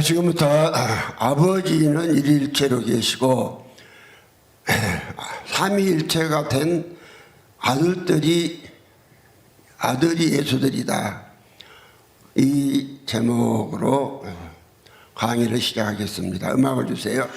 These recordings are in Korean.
지금부터 아버지는 일일체로 계시고 삼위일체가 된 아들이 예수들이다. 이 제목으로 강의를 시작하겠습니다. 음악을 주세요.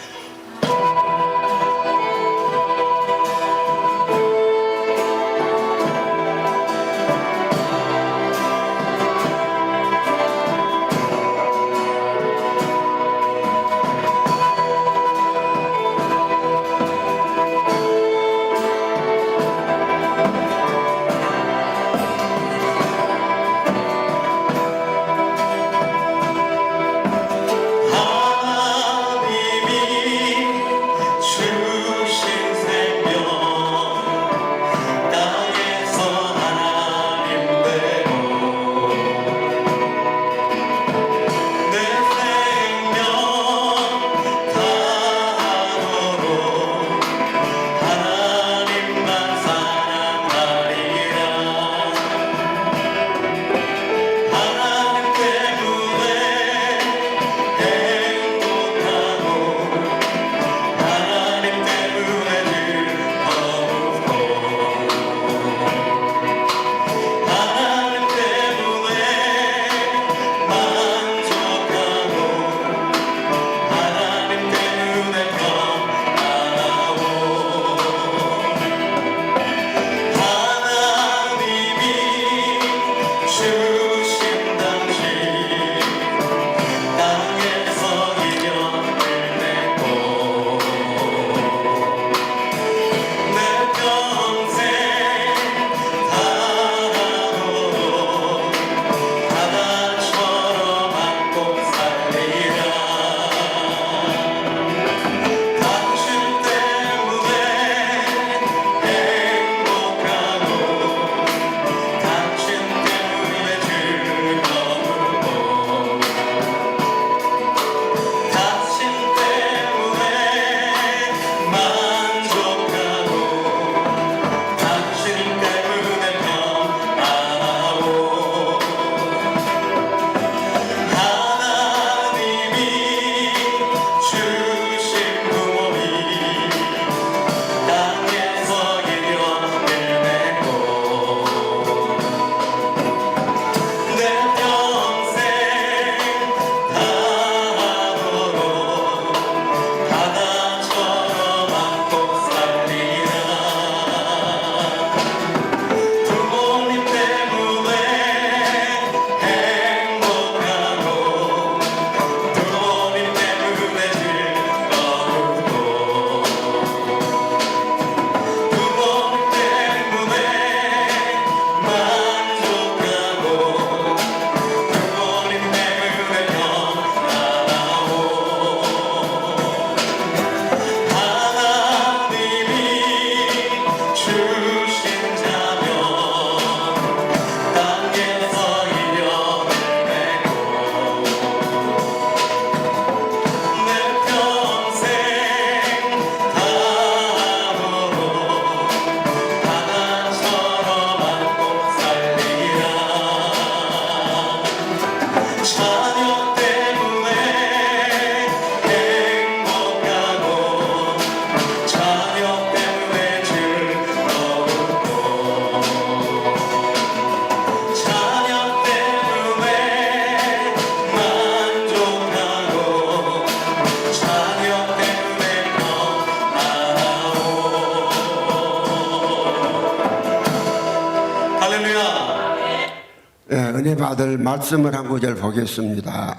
은혜 받을 말씀을 한 구절 보겠습니다.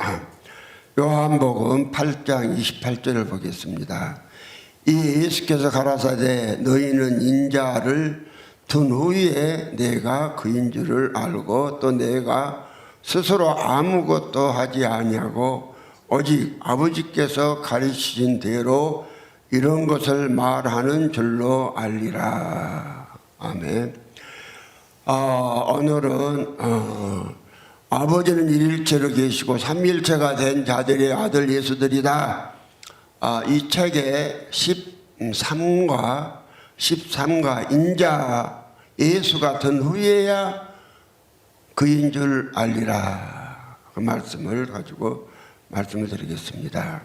요한복음 8장 28절을 보겠습니다. 이 예수께서 가라사대 너희는 인자를 둔 후에 내가 그인 줄을 알고 또 내가 스스로 아무것도 하지 아니하고 오직 아버지께서 가르치신 대로 이런 것을 말하는 줄로 알리라. 아멘. 오늘은 아버지는 일일체로 계시고 삼위일체가 된 자들의 아들 예수들이다. 이 책의 13과 인자 예수가 된 후에야 그인 줄 알리라. 그 말씀을 가지고 말씀을 드리겠습니다.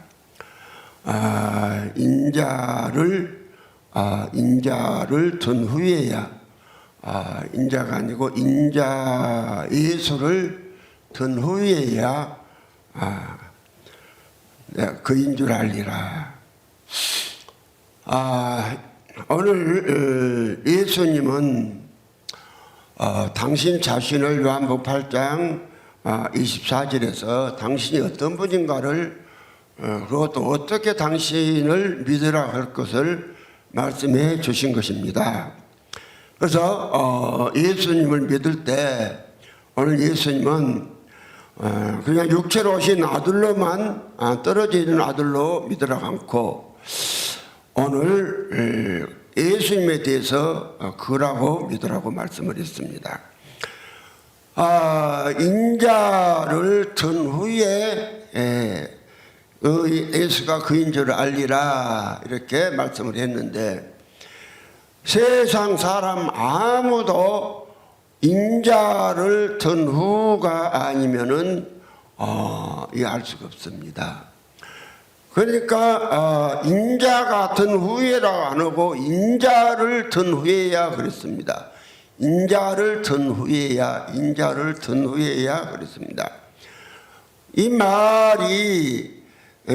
인자를 둔 후에야, 인자가 아니고 인자 예수를 둔 후에야 내가 그인 줄 알리라. 오늘 예수님은 당신 자신을 요한복음 8장 24절에서 당신이 어떤 분인가를 그것도 어떻게 당신을 믿으라 할 것을 말씀해 주신 것입니다. 그래서 예수님을 믿을 때 오늘 예수님은 그냥 육체로 오신 아들로만 떨어져 있는 아들로 믿으라고 않고 오늘 예수님에 대해서 그라고 믿으라고 말씀을 했습니다. 인자를 둔 후에 예수가 그인 줄 알리라 이렇게 말씀을 했는데 세상 사람 아무도 인자를 둔 후가 아니면은 알 수가 없습니다. 그러니까 인자가 든 후에라고 안 하고 인자를 든 후에야 그랬습니다. 인자를 든 후에야 그랬습니다. 이 말이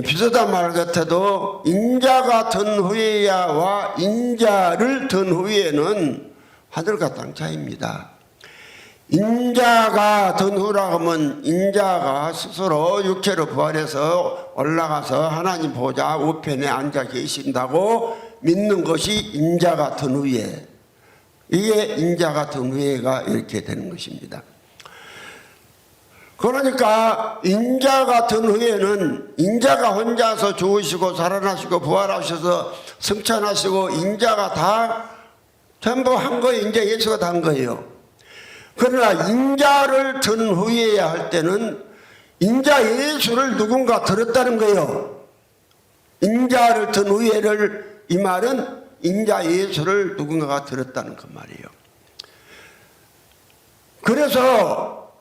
비슷한 말 같아도 인자가 든 후에야와 인자를 든 후에는 하늘과 땅 차이입니다. 인자가 든 후라고 하면 인자가 스스로 육체로 부활해서 올라가서 하나님 보좌 우편에 앉아 계신다고 믿는 것이 인자가 든 후에, 이게 인자가 든 후에가 이렇게 되는 것입니다. 그러니까 인자가 든 후에는 인자가 혼자서 죽으시고 살아나시고 부활하셔서 승천하시고 인자가 다 전부 한 거예요. 이제 예수가 다 한 거예요. 그러나 인자를 든 후에야 할 때는 인자 예수를 누군가 들었다는 거예요. 인자를 든 후에를, 이 말은 인자 예수를 누군가가 들었다는 그 말이에요. 그래서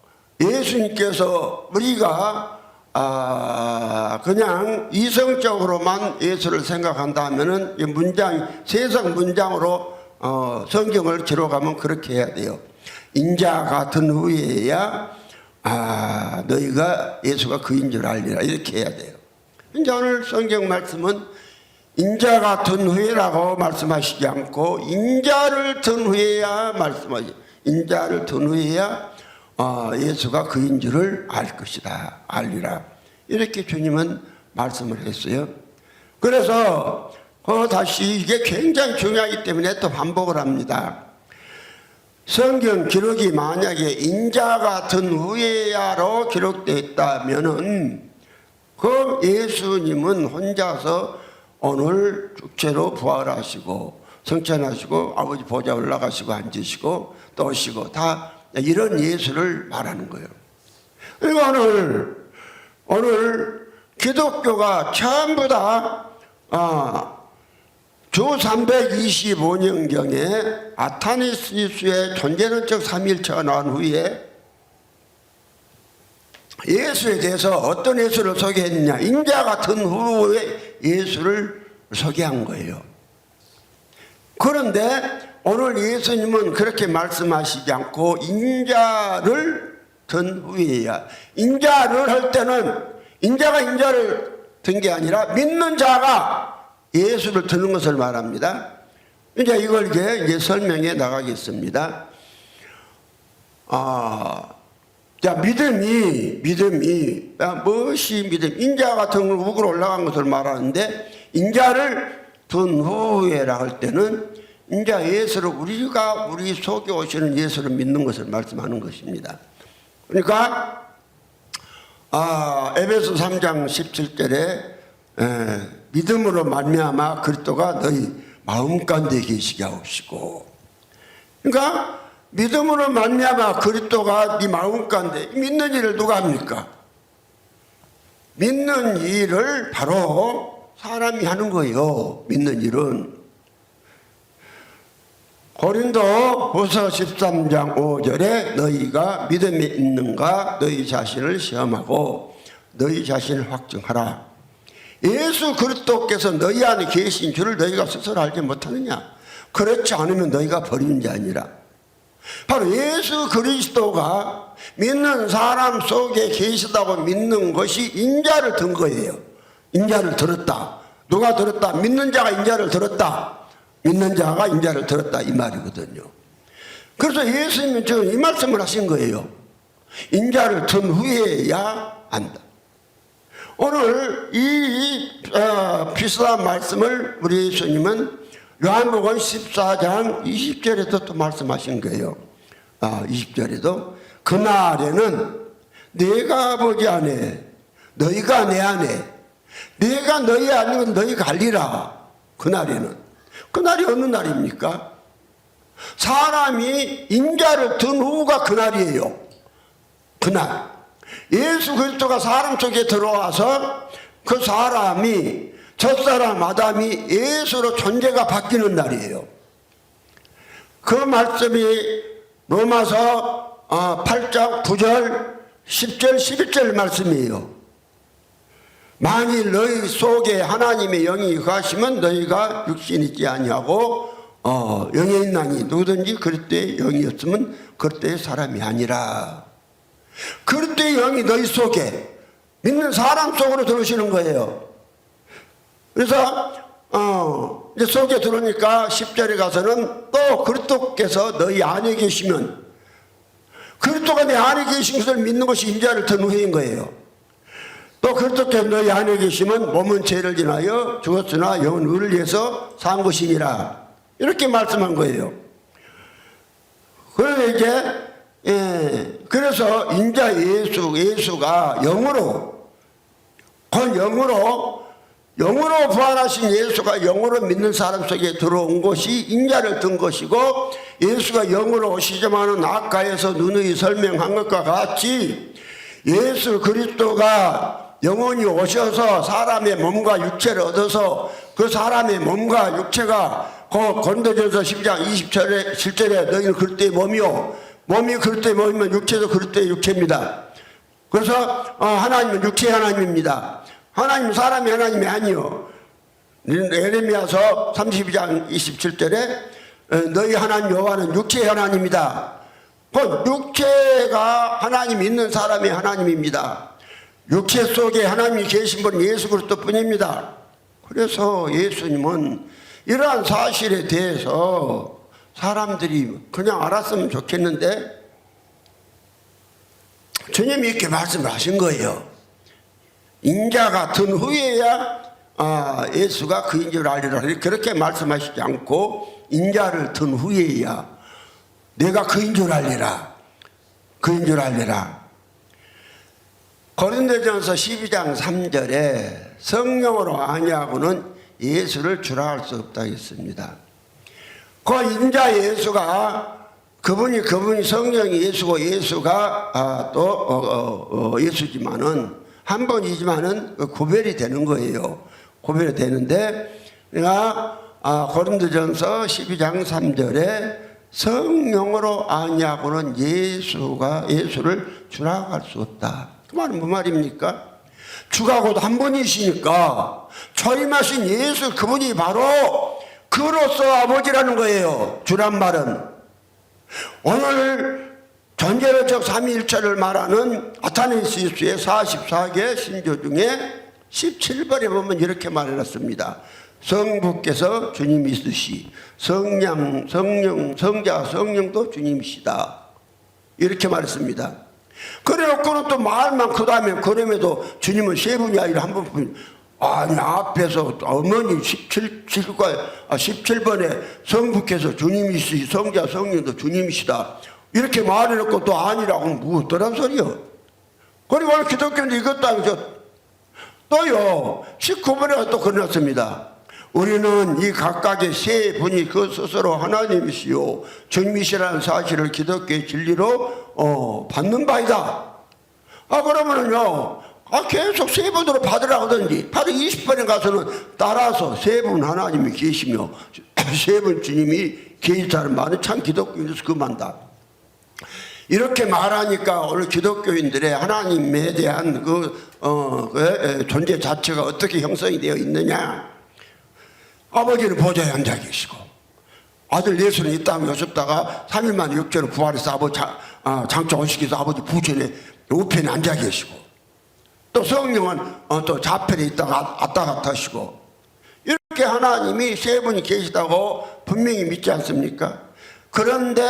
예수님께서 우리가 그냥 이성적으로만 예수를 생각한다 하면은 이 문장, 세상 문장으로 성경을 기록하면 그렇게 해야 돼요. 인자 같은 후에야 너희가 예수가 그인 줄 알리라 이렇게 해야 돼요. 이제 오늘 성경 말씀은 인자 같은 후에라고 말씀하시지 않고 인자를 든 후에야 말씀하시. 인자를 든 후에야 예수가 그인 줄을 알 것이다, 알리라 이렇게 주님은 말씀을 했어요. 그래서 다시 이게 굉장히 중요하기 때문에 또 반복을 합니다. 성경 기록이 만약에 인자 같은 후에야로 기록되어 있다면은 그 예수님은 혼자서 오늘 육체로 부활하시고 승천하시고 아버지 보좌 올라가시고 앉으시고 또 오시고 다 이런 예수를 말하는 거예요. 그리고 오늘 기독교가 전부 다 주 325년경에 아타나시우스의 존재론적 삼위일체가 나온 후에 예수에 대해서 어떤 예수를 소개했느냐, 인자 같은 후에 예수를 소개한 거예요. 그런데 오늘 예수님은 그렇게 말씀하시지 않고 인자를 든 후에야, 인자를 할 때는 인자가 인자를 든 게 아니라 믿는 자가 예수를 드는 것을 말합니다. 이제 이걸 이제 설명해 나가겠습니다. 자, 믿음이 무엇이 믿음? 인자 같은 걸 우으로 올라간 것을 말하는데 인자를 둔 후에라 할 때는 인자 예수를 우리가 우리 속에 오시는 예수를 믿는 것을 말씀하는 것입니다. 그러니까 에베소 3장 17절에 믿음으로 말미암아 그리스도가 너희 마음 가운데 계시게 하옵시고, 그러니까 믿음으로 말미암아 그리스도가 네 마음 가운데, 믿는 일을 누가 합니까? 믿는 일을 바로 사람이 하는 거예요. 믿는 일은 고린도후서 13장 5절에 너희가 믿음이 있는가 너희 자신을 시험하고 너희 자신을 확증하라. 예수 그리스도께서 너희 안에 계신 줄을 너희가 스스로 알지 못하느냐? 그렇지 않으면 너희가 버리는 게 아니라 바로 예수 그리스도가 믿는 사람 속에 계시다고 믿는 것이 인자를 든 거예요. 인자를 들었다. 누가 들었다? 믿는 자가 인자를 들었다. 믿는 자가 인자를 들었다 이 말이거든요. 그래서 예수님은 지금 이 말씀을 하신 거예요. 인자를 든 후에야 안다. 오늘 이 비슷한 말씀을 우리 예수님은 요한복음 14장 20절에도 또 말씀하신 거예요. 20절에도 그날에는 내가 아버지 안에 너희가 내 안에 내가 너희 안에 너희가 알리라. 그날에는 그날이 어느 날입니까? 사람이 인자를 든 후가 그날이에요. 그날 예수 그리스도가 사람 속에 들어와서 그 사람이 첫사람 아담이 예수로 존재가 바뀌는 날이에요. 그 말씀이 로마서 8장 9절 10절 11절 말씀이에요. 만일 너희 속에 하나님의 영이 거하시면 너희가 육신이 있지 아니하고 영에 있나니 누구든지 그릇되의 영이 없으면 그릇되의 사람이 아니라. 그릇되의 영이 너희 속에 믿는 사람 속으로 들어오시는 거예요. 그래서 이제 속에 들어오니까 10절에 가서는 또 그리스도께서 너희 안에 계시면 그리스도가 내 안에 계신 것을 믿는 것이 인자를 든 후인 거예요. 또 그리스도께서 너희 안에 계시면 몸은 죄를 지나여 죽었으나 영은 의를 위해서 산 것이니라. 이렇게 말씀한 거예요. 그래서 이제 그래서 인자 예수가 영으로 부활하신 예수가 영으로 믿는 사람 속에 들어온 것이 인자를 든 것이고, 예수가 영으로 오시지만은 아까에서 누누이 설명한 것과 같이 예수 그리스도가 영원히 오셔서 사람의 몸과 육체를 얻어서 그 사람의 몸과 육체가 고린도전서 12장 27절에 너희는 그릇되의 몸이요 몸이 그릇되의 몸이면 육체도 그릇되의 육체입니다. 그래서 하나님은 육체의 하나님입니다. 하나님은 사람의 하나님이 아니요. 에레미야서 32장 27절에 너희 하나님 여호와는 육체의 하나님이다. 그 육체가 하나님 있는 사람의 하나님입니다. 육체 속에 하나님이 계신 분은 예수 그리스도 뿐입니다. 그래서 예수님은 이러한 사실에 대해서 사람들이 그냥 알았으면 좋겠는데 주님이 이렇게 말씀을 하신 거예요. 인자가 든 후에야 예수가 그인 줄 알리라. 그렇게 말씀하시지 않고 인자를 든 후에야 내가 그인 줄 알리라. 그인 줄 알리라. 고린도전서 12장 3절에 성령으로 아니하고는 예수를 주라 할 수 없다 했습니다. 그 인자 예수가 그분이 성령이 예수고 예수가 또 예수지만은 한 번이지만은 구별이 되는 거예요. 구별이 되는데 내가 고린도전서 12장 3절에 성령으로 아니하고는 예수를 주라 할 수 없다. 그 말은 무슨 말입니까? 주가 곧 한 분이시니까 초임하신 예수 그분이 바로 그로서 아버지라는 거예요. 주란 말은 오늘 전제로적 삼위일체를 말하는 아타네시스의 44개 신조 중에 17번에 보면 이렇게 말해놨습니다. 성부께서 주님이시듯이 성령, 성자, 성령도 주님이시다. 이렇게 말했습니다. 그래놓고는 또 말만 크다면 그럼에도 주님은 세 분이 아니라 한 분뿐. 아니 앞에서 어머니 17번에 성부께서 주님이시지 성자, 성령도 주님이시다. 이렇게 말해놓고 또 아니라고 하면 뭐 어떠란 소리요? 그리고 오늘 기독교는 이것도 아니죠. 또요 19번에 또 그러났습니다. 우리는 이 각각의 세 분이 그 스스로 하나님이시요 주님이시라는 사실을 기독교의 진리로 받는 바이다. 그러면은요 계속 세 분으로 받으라고 하든지 바로 20번에 가서는 따라서 세 분 하나님이 계시며 세 분 주님이 계시다는 말은 참 기독교에서 그만다. 이렇게 말하니까 오늘 기독교인들의 하나님에 대한 그 존재 자체가 어떻게 형성이 되어 있느냐. 아버지는 보좌에 앉아 계시고 아들 예수는 이 땅에 오셨다가 3일 만에 육체로 부활해서 아버지 장차 오시기도 아버지 부처의 우편에 앉아 계시고 또 성령은 또 좌편에 있다가 왔다 갔다 하시고 이렇게 하나님이 세 분이 계시다고 분명히 믿지 않습니까? 그런데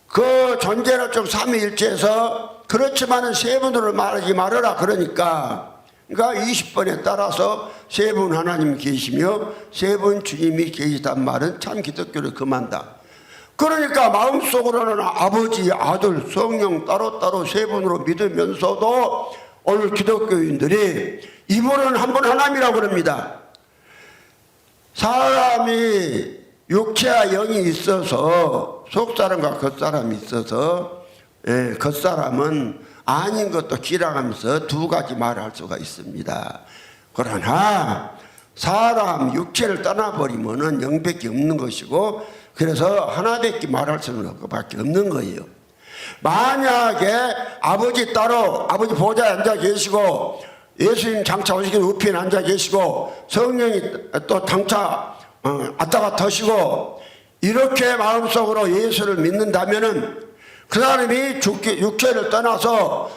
그 존재를 좀 삼위일체에서 그렇지만은 세 분으로 말하지 말아라 그러니까 20번에 따라서 세 분 하나님 계시며 세 분 주님이 계시단 말은 참 기독교를 금한다. 그러니까 마음속으로는 아버지, 아들, 성령 따로따로 세 분으로 믿으면서도 오늘 기독교인들이 이분은 한 분 하나님이라고 그럽니다. 사람이 육체와 영이 있어서 속사람과 겉사람이 있어서 겉사람은 아닌 것도 기라가면서 두 가지 말을 할 수가 있습니다. 그러나 사람 육체를 떠나버리면은 영밖에 없는 것이고 그래서 하나밖에 말할 수는 밖에 없는 거예요. 만약에 아버지 따로 아버지 보좌에 앉아 계시고 예수님 장차 오시기 우편에 앉아 계시고 성령이 또 장차 왔다 갔다 하시고 이렇게 마음속으로 예수를 믿는다면은 그 사람이 육체를 떠나서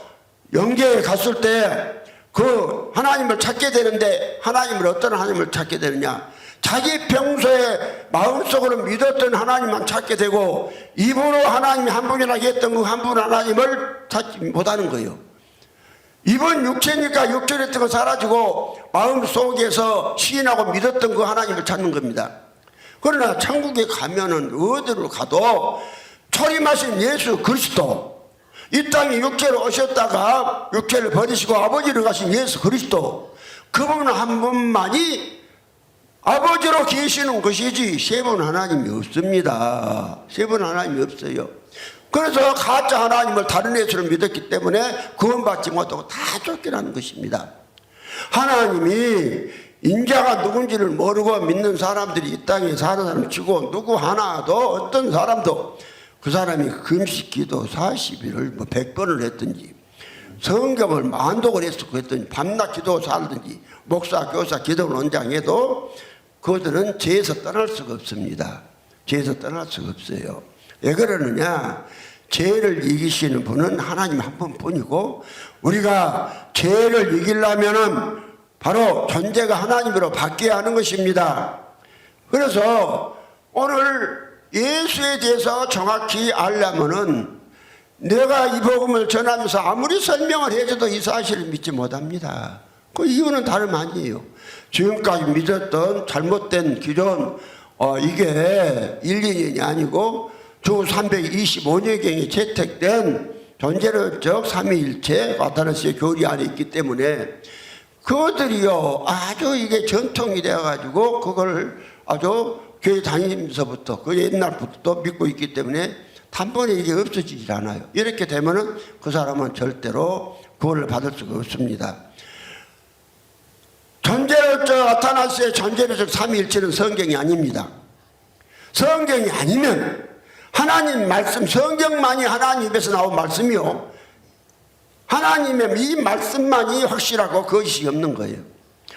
영계에 갔을 때 그 하나님을 찾게 되는데 하나님을 어떤 하나님을 찾게 되느냐. 자기 평소에 마음속으로 믿었던 하나님만 찾게 되고 입으로 하나님이 한 분이라 했던 그 한 분 하나님을 찾지 못하는 거예요. 이번 육체니까 육체했던 거 사라지고 마음속에서 시인하고 믿었던 그 하나님을 찾는 겁니다. 그러나 천국에 가면은 어디로 가도 초림하신 예수 그리스도 이 땅에 육체로 오셨다가 육체를 버리시고 아버지로 가신 예수 그리스도 그분 한 분만이 아버지로 계시는 것이지 세 분 하나님이 없습니다. 세 분 하나님이 없어요. 그래서 가짜 하나님을 다른 예수를 믿었기 때문에 구원받지 못하고 다 쫓겨나는 것입니다. 하나님이 인자가 누군지를 모르고 믿는 사람들이 이 땅에 사는 사람 치고 누구 하나도 어떤 사람도 그 사람이 금식기도 40일을 100번을 했든지 성경을 만독을 했든지 밤낮 기도 살든지 목사 교사 기도 원장해도 그들은 죄에서 떠날 수가 없습니다. 죄에서 떠날 수가 없어요. 왜 그러느냐. 죄를 이기시는 분은 하나님 한 분뿐이고 우리가 죄를 이기려면은 바로 존재가 하나님으로 바뀌어야 하는 것입니다. 그래서 오늘 예수에 대해서 정확히 알려면은 내가 이 복음을 전하면서 아무리 설명을 해줘도 이 사실을 믿지 못합니다. 그 이유는 다름 아니에요. 지금까지 믿었던 잘못된 기존 이게 1, 2년이 아니고 주 325년경에 채택된 존재론적 삼위일체 와타나시의 교리 안에 있기 때문에 그들이요 아주 이게 전통이 되어가지고 그걸 아주 교회 다니면서부터 그 옛날부터 믿고 있기 때문에 단번에 이게 없어지질 않아요. 이렇게 되면은 그 사람은 절대로 구원을 받을 수가 없습니다. 존재론적 아타나스의 존재론적 삼위일체는 성경이 아닙니다. 성경이 아니면 하나님 말씀, 성경만이 하나님 입에서 나온 말씀이요. 하나님의 이 말씀만이 확실하고 거짓이 없는 거예요.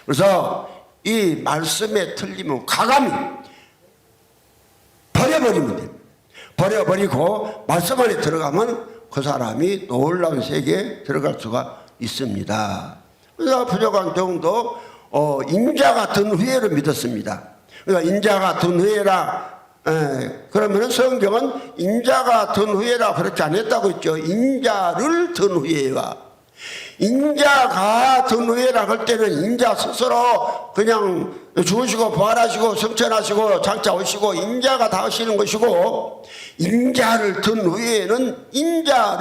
그래서 이 말씀에 틀리면 과감히 버려버리면 돼요. 버려버리고 말씀 안에 들어가면 그 사람이 놀라운 세계에 들어갈 수가 있습니다. 그래서 부족한 정도 인자 같은 후회를 믿었습니다. 그러니까 인자 같은 후회라 그러면 성경은 인자 같은 후회라 그렇게 안 했다고 했죠. 인자를 든 후회와 인자가 든 후회라 할 때는 인자 스스로 그냥 죽으시고 부활하시고 성천하시고 장차 오시고 인자가 다 하시는 것이고 인자를 든 후에는 인자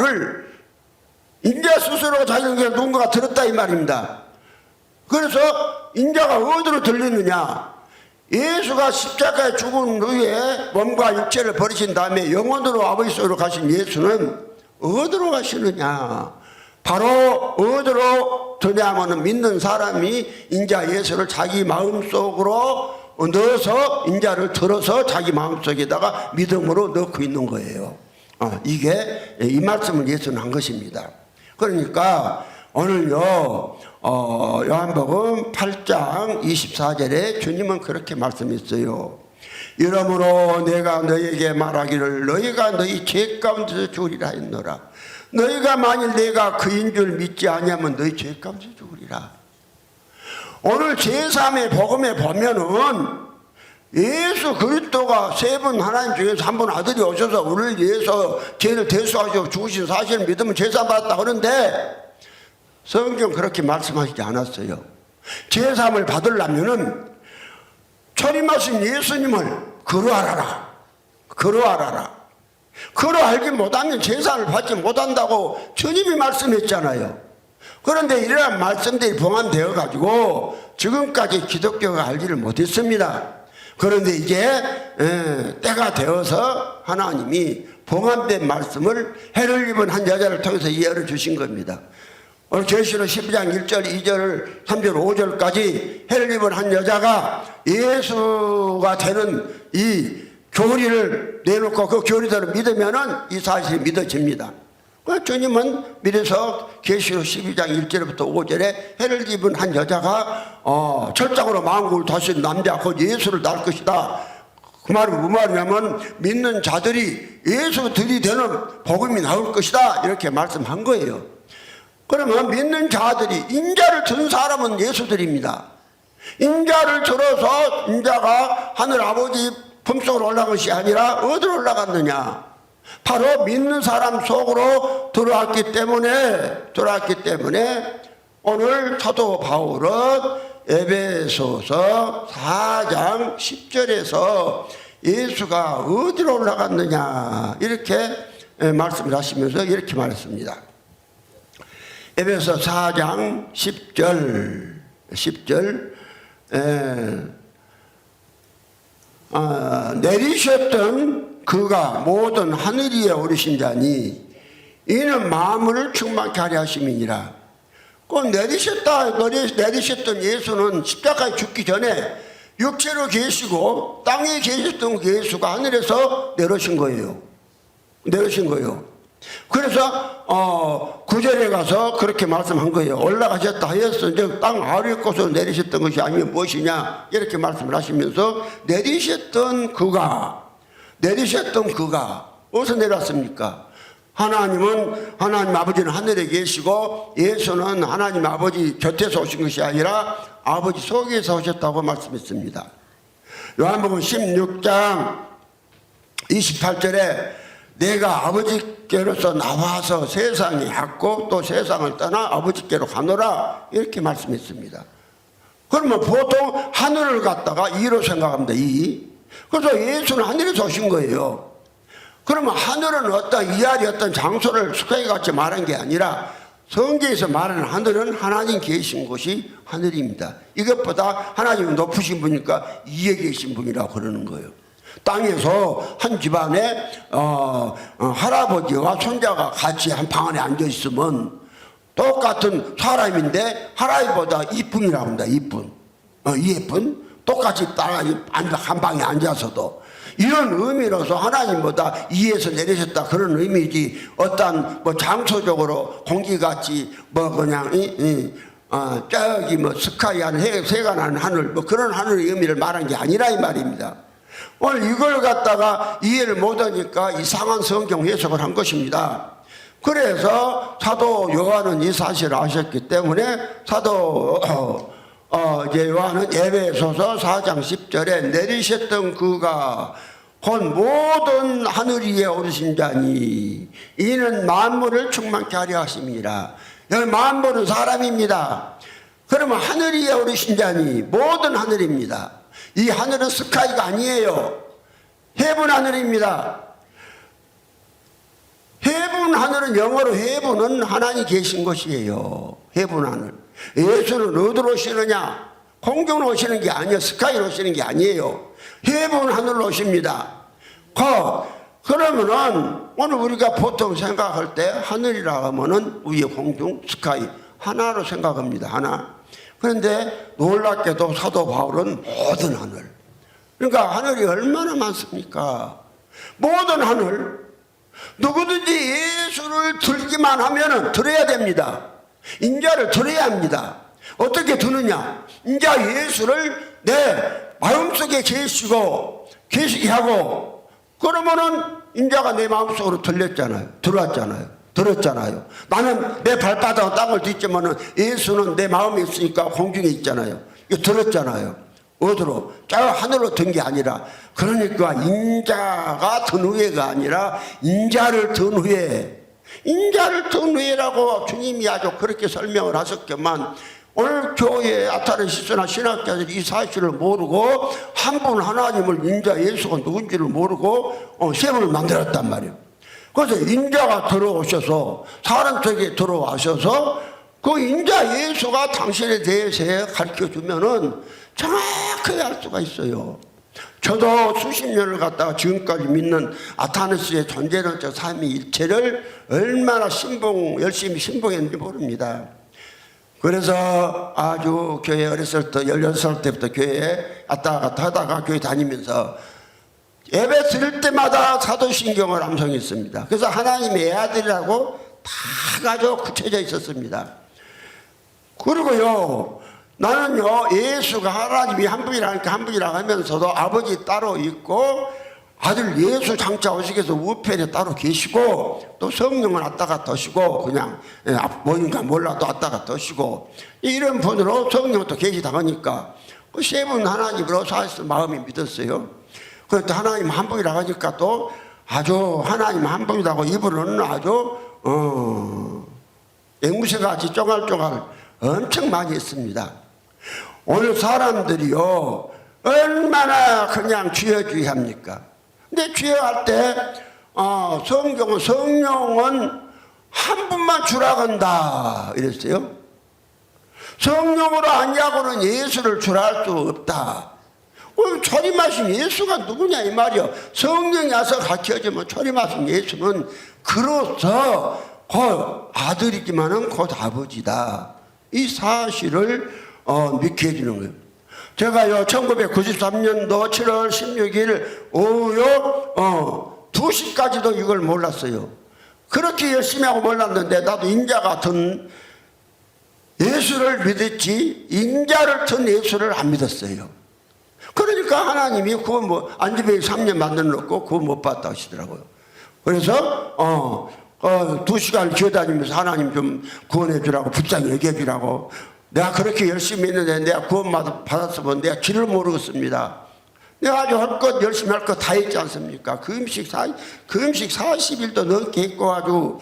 스스로 자기에게 누군가가 들었다 이 말입니다. 그래서 인자가 어디로 들리느냐. 예수가 십자가에 죽은 후에 몸과 육체를 버리신 다음에 영원으로 아버지 속으로 가신 예수는 어디로 가시느냐. 바로 어디로 드냐면 믿는 사람이 인자 예수를 자기 마음속으로 넣어서 인자를 들어서 자기 마음속에다가 믿음으로 넣고 있는 거예요. 이게 이 말씀을 예수는 한 것입니다. 그러니까 오늘요 요한복음 8장 24절에 주님은 그렇게 말씀했어요. 이러므로 내가 너희에게 말하기를 너희가 너희 죄 가운데서 죽으리라 했노라. 너희가 만일 내가 그인 줄 믿지 아니하면 너희 죄 가운데서 죽으리라. 오늘 제3의 복음에 보면은 예수 그리스도가 세 분 하나님 중에서 한 분 아들이 오셔서 우리를 위해서 죄를 대속하시고 죽으신 사실을 믿으면 제사 받았다 그러는데 성경 그렇게 말씀하시지 않았어요. 제사를 받으려면은 초림하신 예수님을 그러하라. 그러 알지 못하면 제사를 받지 못한다고 주님이 말씀했잖아요. 그런데 이러한 말씀들이 봉합되어 가지고 지금까지 기독교가 알지를 못했습니다. 그런데 이제 때가 되어서 하나님이 봉합된 말씀을 해를 입은 한 여자를 통해서 이해를 주신 겁니다. 오늘 계시록 12장 1절 2절 3절 5절까지 해를 입은 한 여자가 예수가 되는 이 교리를 내놓고 그 교리대로 믿으면은 이 사실이 믿어집니다. 주님은 미래서 계시록 12장 1절부터 5절에 해를 입은 한 여자가 철장으로 만국을 다스린 남자 곧 예수를 낳을 것이다. 그 말은 무슨 말이냐면 믿는 자들이 예수 들이대는 복음이 나올 것이다 이렇게 말씀한 거예요. 그러면 믿는 자들이 인자를 든 사람은 예수들입니다. 인자를 들어서 인자가 하늘 아버지 품속으로 올라간 것이 아니라 어디로 올라갔느냐, 바로 믿는 사람 속으로 들어왔기 때문에 오늘 사도 바울은 에베소서 4장 10절에서 예수가 어디로 올라갔느냐 이렇게 말씀을 하시면서 이렇게 말했습니다. 에베소 4장 10절 내리셨던 그가 모든 하늘 위에 오르신 자니 이는 마음을 충만케 하려 하심이니라. 그 내리셨던 예수는 십자가에 죽기 전에 육체로 계시고 땅에 계셨던 그 예수가 하늘에서 내려오신 거예요. 그래서 9절에 가서 그렇게 말씀한 거예요. 올라가셨다 하였어. 이제 땅 아래 곳으로 내리셨던 것이 아니면 무엇이냐 이렇게 말씀을 하시면서 내리셨던 그가 어디서 내려왔습니까? 하나님 아버지는 하늘에 계시고 예수는 하나님 아버지 곁에서 오신 것이 아니라 아버지 속에서 오셨다고 말씀했습니다. 요한복음 16장 28절에 내가 아버지께로서 나와서 세상에 왔고 또 세상을 떠나 아버지께로 가노라 이렇게 말씀했습니다. 그러면 보통 하늘을 갖다가 이로 생각합니다. 그래서 예수는 하늘에서 오신 거예요. 그러면 하늘은 어떤 이하리 어떤 장소를 스카이같이 말한 게 아니라 성경에서 말하는 하늘은 하나님 계신 곳이 하늘입니다. 이것보다 하나님은 높으신 분이니까 위에 계신 분이라고 그러는 거예요. 땅에서 한 집안에 할아버지와 손자가 같이 한 방 안에 앉아 있으면 똑같은 사람인데 할아버지보다 이쁜이라고 합니다. 예쁜 똑같이 한 방에 앉아서도 이런 의미로서 하나님보다 위에서 내리셨다 그런 의미지 어떤 장소적으로 공기같이 그냥 저기 스카이한 해가 나는 하늘 그런 하늘의 의미를 말한 게 아니라 이 말입니다. 오늘 이걸 갖다가 이해를 못하니까 이상한 성경 해석을 한 것입니다. 그래서 사도 요한은 이 사실을 아셨기 때문에 사도 요한은 에베소서 4장 10절에 내리셨던 그가 곧 모든 하늘 위에 오르신 자니 이는 만물을 충만케 하려 하심이라. 여기 만물은 사람입니다. 그러면 하늘 위에 오르신 자니 모든 하늘입니다. 이 하늘은 스카이가 아니에요. 헤븐 하늘입니다. 헤븐 하늘은 영어로 헤븐은 하나님이 계신 곳이에요. 헤븐 하늘. 예수는 어디로 오시느냐? 공중으로 오시는 게 아니에요. 스카이로 오시는 게 아니에요. 헤븐 하늘로 오십니다. 그러면은 오늘 우리가 보통 생각할 때 하늘이라 하면은 위에 공중, 스카이 하나로 생각합니다. 하나. 그런데 놀랍게도 사도 바울은 모든 하늘. 그러니까 하늘이 얼마나 많습니까? 모든 하늘. 누구든지 예수를 들기만 하면은 들어야 됩니다. 인자를 들어야 합니다. 어떻게 드느냐? 인자 예수를 내 마음속에 계시게 하고, 그러면은 인자가 내 마음속으로 들었잖아요. 나는 내 발바닥 땅을 딛지만은 예수는 내 마음에 있으니까 공중에 있잖아요. 이거 들었잖아요. 어디로? 저 하늘로 든 게 아니라, 그러니까 인자가 든 후에가 아니라 인자를 든 후에라고 주님이 아주 그렇게 설명을 하셨지만, 오늘 교회에 아타르시스나 신학자들이 이 사실을 모르고 한 분 하나님을 인자 예수가 누군지를 모르고 셈을 만들었단 말이에요. 그래서 인자가 들어오셔서 사람 속에 들어와셔서 그 인자 예수가 당신에 대해서 가르쳐 주면은 정확하게 알 수가 있어요. 저도 수십 년을 갖다가 지금까지 믿는 아타나시스의 존재론적 삼위일체를 얼마나 열심히 신봉했는지 모릅니다. 그래서 아주 교회 어렸을 때 16살 때부터 교회에 왔다 갔다 하다가 교회 다니면서 예배 드릴 때마다 사도신경을 암송했습니다. 그래서 하나님의 애아들이라고 다 아주 굳혀져 있었습니다. 그리고요, 나는요, 예수가 하나님이 한 분이라니까 한 분이라고 하면서도 아버지 따로 있고 아들 예수 장차 오시게서 우편에 따로 계시고 또 성령은 왔다 갔다 하시고 그냥 뭔가 몰라도 왔다 갔다 하시고 이런 분으로 성령도 계시다 하니까 그 세 분 하나님으로 사실 마음이 믿었어요. 그런데 하나님 한 분이라고 하니까 또 아주 하나님 한 분이라고 이분은 아주 앵무새같이 쪼갈쪼갈 엄청 많이 했습니다. 오늘 사람들이요 얼마나 그냥 주여주의합니까? 근데 주여할 때 성령은 한 분만 주라 한다 이랬어요. 성령으로 아니하고는 예수를 주라 할 수 없다. 초림하신 예수가 누구냐 이 말이요. 성령이 와서 가르쳐주면 초림하신 예수는 그로서 곧 아들이지만은 곧 아버지다. 이 사실을 믿게 해주는 거예요. 제가요 1993년도 7월 16일 오후 2시까지도 이걸 몰랐어요. 그렇게 열심히 하고 몰랐는데 나도 인자 같은 예수를 믿었지 인자를 든 예수를 안 믿었어요. 그러니까 하나님이 그거 뭐 안지배에 3년 만들어 놓고 그거 못 봤다 하시더라고요. 그래서 2시간 기어다니면서 하나님 좀 구원해 주라고 붙잡고 얘기해 주라고. 내가 그렇게 열심히 했는데 내가 구원 받았으면 내가 길을 모르겠습니다. 내가 아주 할 것 열심히 할 것 다 했지 않습니까? 그 음식 40일도 넘게 했고 아주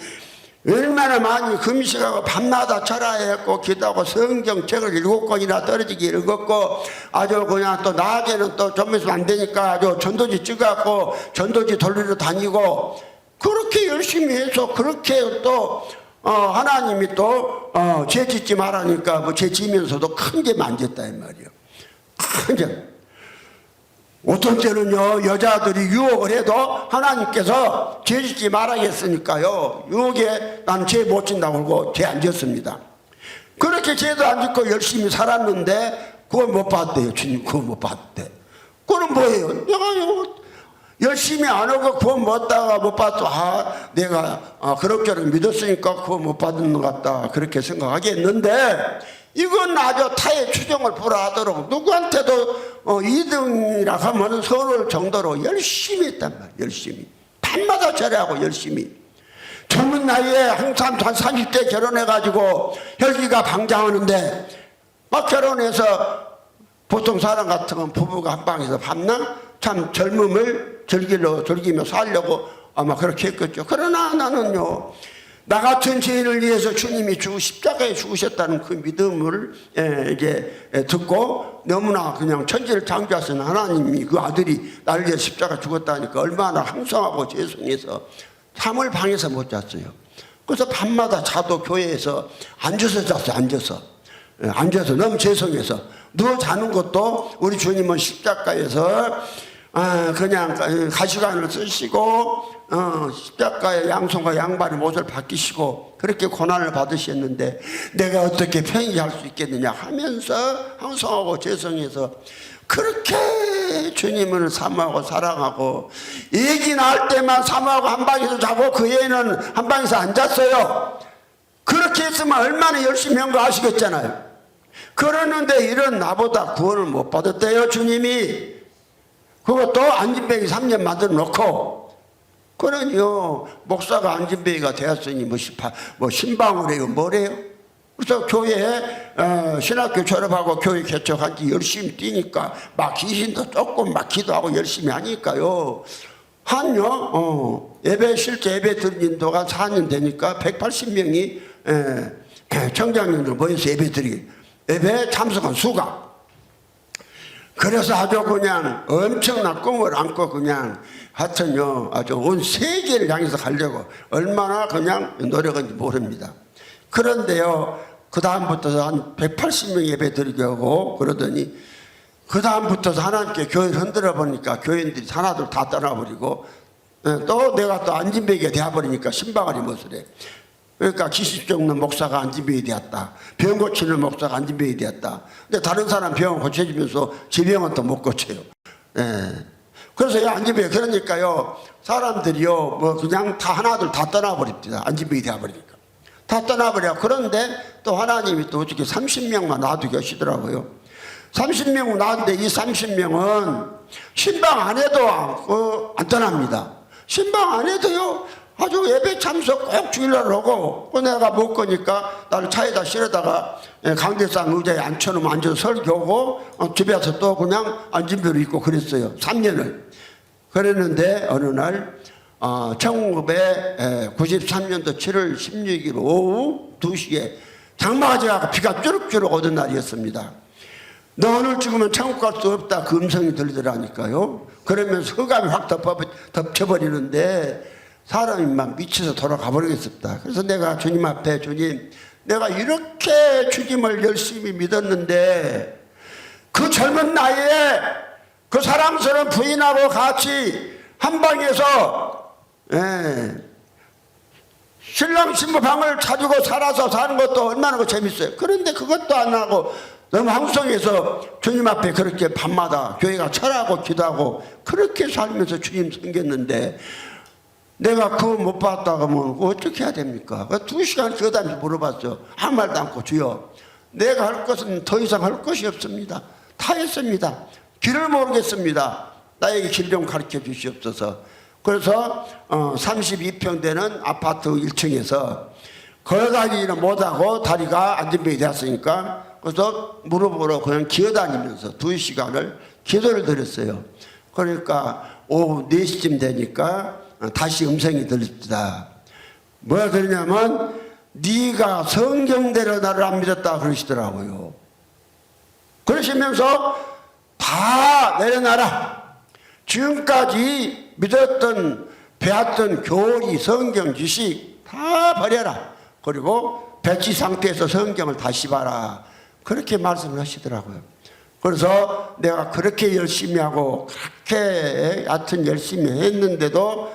얼마나 많이 금식하고 밤마다 절하했고 기도하고 성경책을 7권이나 떨어지게 읽었고 아주 그냥 또 낮에는 또 좀 있으면 안 되니까 아주 전도지 찍어갖고 전도지 돌리러 다니고 그렇게 열심히 해서 그렇게 또 하나님이 또 죄 짓지 말라니까 뭐 죄 지면서도 큰 죄 만졌다 이 말이에요. 큰 죄. 어떤 때는요 여자들이 유혹을 해도 하나님께서 죄 짓지 말아야겠으니까요 유혹에 난 죄 못 짓는다고 그러고 죄 안 짓습니다. 그렇게 죄도 안 짓고 열심히 살았는데 그걸 못 받대요. 주님 그걸 못 받대. 그건 뭐예요? 내가요 열심히 안 하고 그거 못 받아서 내가 그럭저럭 믿었으니까 그거 못 받는 것 같다 그렇게 생각하겠는데 이건 아주 타의 추정을 불허하도록 누구한테도 2등이라고 하면 서울 정도로 열심히 했단 말이에요. 열심히 밤마다 절하고 열심히 젊은 나이에 항상 한 30대 결혼해가지고 혈기가 방장하는데 막 결혼해서 보통 사람 같으면 부부가 한 방에서 밤낮 참 젊음을 즐기며 살려고 아마 그렇게 했겠죠. 그러나 나는요 나 같은 죄인을 위해서 주님이 십자가에 죽으셨다는 그 믿음을 이제 듣고 너무나 그냥 천지를 창조하신 하나님이 그 아들이 나를 위해 십자가 죽었다니까 얼마나 항상하고 죄송해서 잠을 방에서 못 잤어요. 그래서 밤마다 자도 교회에서 앉아서 잤어요. 앉아서 너무 죄송해서 누워 자는 것도 우리 주님은 십자가에서 그냥 가시관을 쓰시고 십자가의 양손과 양발의 못을 박히시고 그렇게 고난을 받으셨는데 내가 어떻게 편히 할 수 있겠느냐 하면서 항성하고 죄성해서 그렇게 주님을 사모하고 사랑하고 얘기 나올 때만 사모하고 한 방에서 자고 그 애는 한 방에서 안 잤어요. 그렇게 했으면 얼마나 열심히 한 거 아시겠잖아요. 그러는데 이런 나보다 구원을 못 받았대요 주님이. 그것도 안진뱅이 3년 만들어 놓고. 그러니요 목사가 안진뱅이가 되었으니 뭐 신방을 해요 뭐래요. 그래서 교회에 신학교 졸업하고 교회 개척한 지 열심히 뛰니까 막 귀신도 조금 막 기도하고 열심히 하니까요 한요 실제 예배 드린 인도가 4년 되니까 180명이 청장님들 모여서 예배 참석한 수가. 그래서 아주 그냥 엄청난 꿈을 안고 그냥 하여튼요 아주 온 세계를 향해서 가려고 얼마나 그냥 노력한지 모릅니다. 그런데요 그 다음부터 한 180명 예배 드리게 하고 그러더니 그 다음부터 하나님께 교회를 흔들어 보니까 교인들이 하나둘 다 떠나버리고 또 내가 또 안진뱅이가 되어버리니까 신방아리 못을 해. 그러니까 기십 적는 목사가 안진뱅이 되었다. 병 고치는 목사가 안진뱅이 되었다. 근데 다른 사람 병 고쳐지면서 제 병은 또 못 고쳐요. 그래서 이 안진뱅이 그러니까요 사람들이요 뭐 그냥 다 하나둘 다 떠나버립니다. 안진뱅이 되어버리니까 다 떠나버려. 그런데 또 하나님이 또 어떻게 30명만 놔두게 하시더라고요. 30명 놔두는데 이 30명은 신방 안 해도 안 떠납니다. 신방 안 해도요 아주 예배 참석 꼭 주일날 하고 내가 못 거니까 나를 차에다 실어다가 강대상 의자에 앉혀놓으면 앉아서 설교하고 집에서 또 그냥 안진별을 입고 그랬어요. 3년을. 그랬는데 어느 날 1993년도 7월 16일 오후 2시에 장마가 지나고 비가 쭈룩쭈룩 오던 날이었습니다. 너 오늘 죽으면 천국 갈 수 없다 그 음성이 들리더라니까요. 그러면서 흑암이 확 덮쳐버리는데 사람이 막 미쳐서 돌아가 버리겠습니다. 그래서 내가 주님 앞에 주님 내가 이렇게 주님을 열심히 믿었는데 그 젊은 나이에 그 사랑스러운 부인하고 같이 한 방에서 신랑 신부 방을 차지고 살아서 사는 것도 얼마나 재밌어요. 그런데 그것도 안 하고 너무 항성해서 주님 앞에 그렇게 밤마다 교회가 철하고 기도하고 그렇게 살면서 주님 섬겼는데 내가 그거 못 받았다고 하면 어떻게 해야 됩니까? 2시간 기도하면서 물어봤죠. 아무 말도 않고 주여 내가 할 것은 더 이상 할 것이 없습니다. 다 했습니다. 길을 모르겠습니다. 나에게 길 좀 가르쳐 주시옵소서. 그래서 32평 되는 아파트 1층에서 걸어다니지는 못하고 다리가 안진뱅이 되었으니까 그래서 무릎으로 그냥 기어다니면서 2시간을 기도를 드렸어요. 그러니까 오후 4시쯤 되니까 다시 음성이 들립니다. 뭐가 그러냐면 네가 성경대로 나를 안 믿었다 그러시더라고요. 그러시면서 다 내려놔라. 지금까지 믿었던 배웠던 교리 성경 지식 다 버려라. 그리고 배치 상태에서 성경을 다시 봐라. 그렇게 말씀을 하시더라고요. 그래서 내가 그렇게 열심히 하고 그렇게 하여튼 열심히 했는데도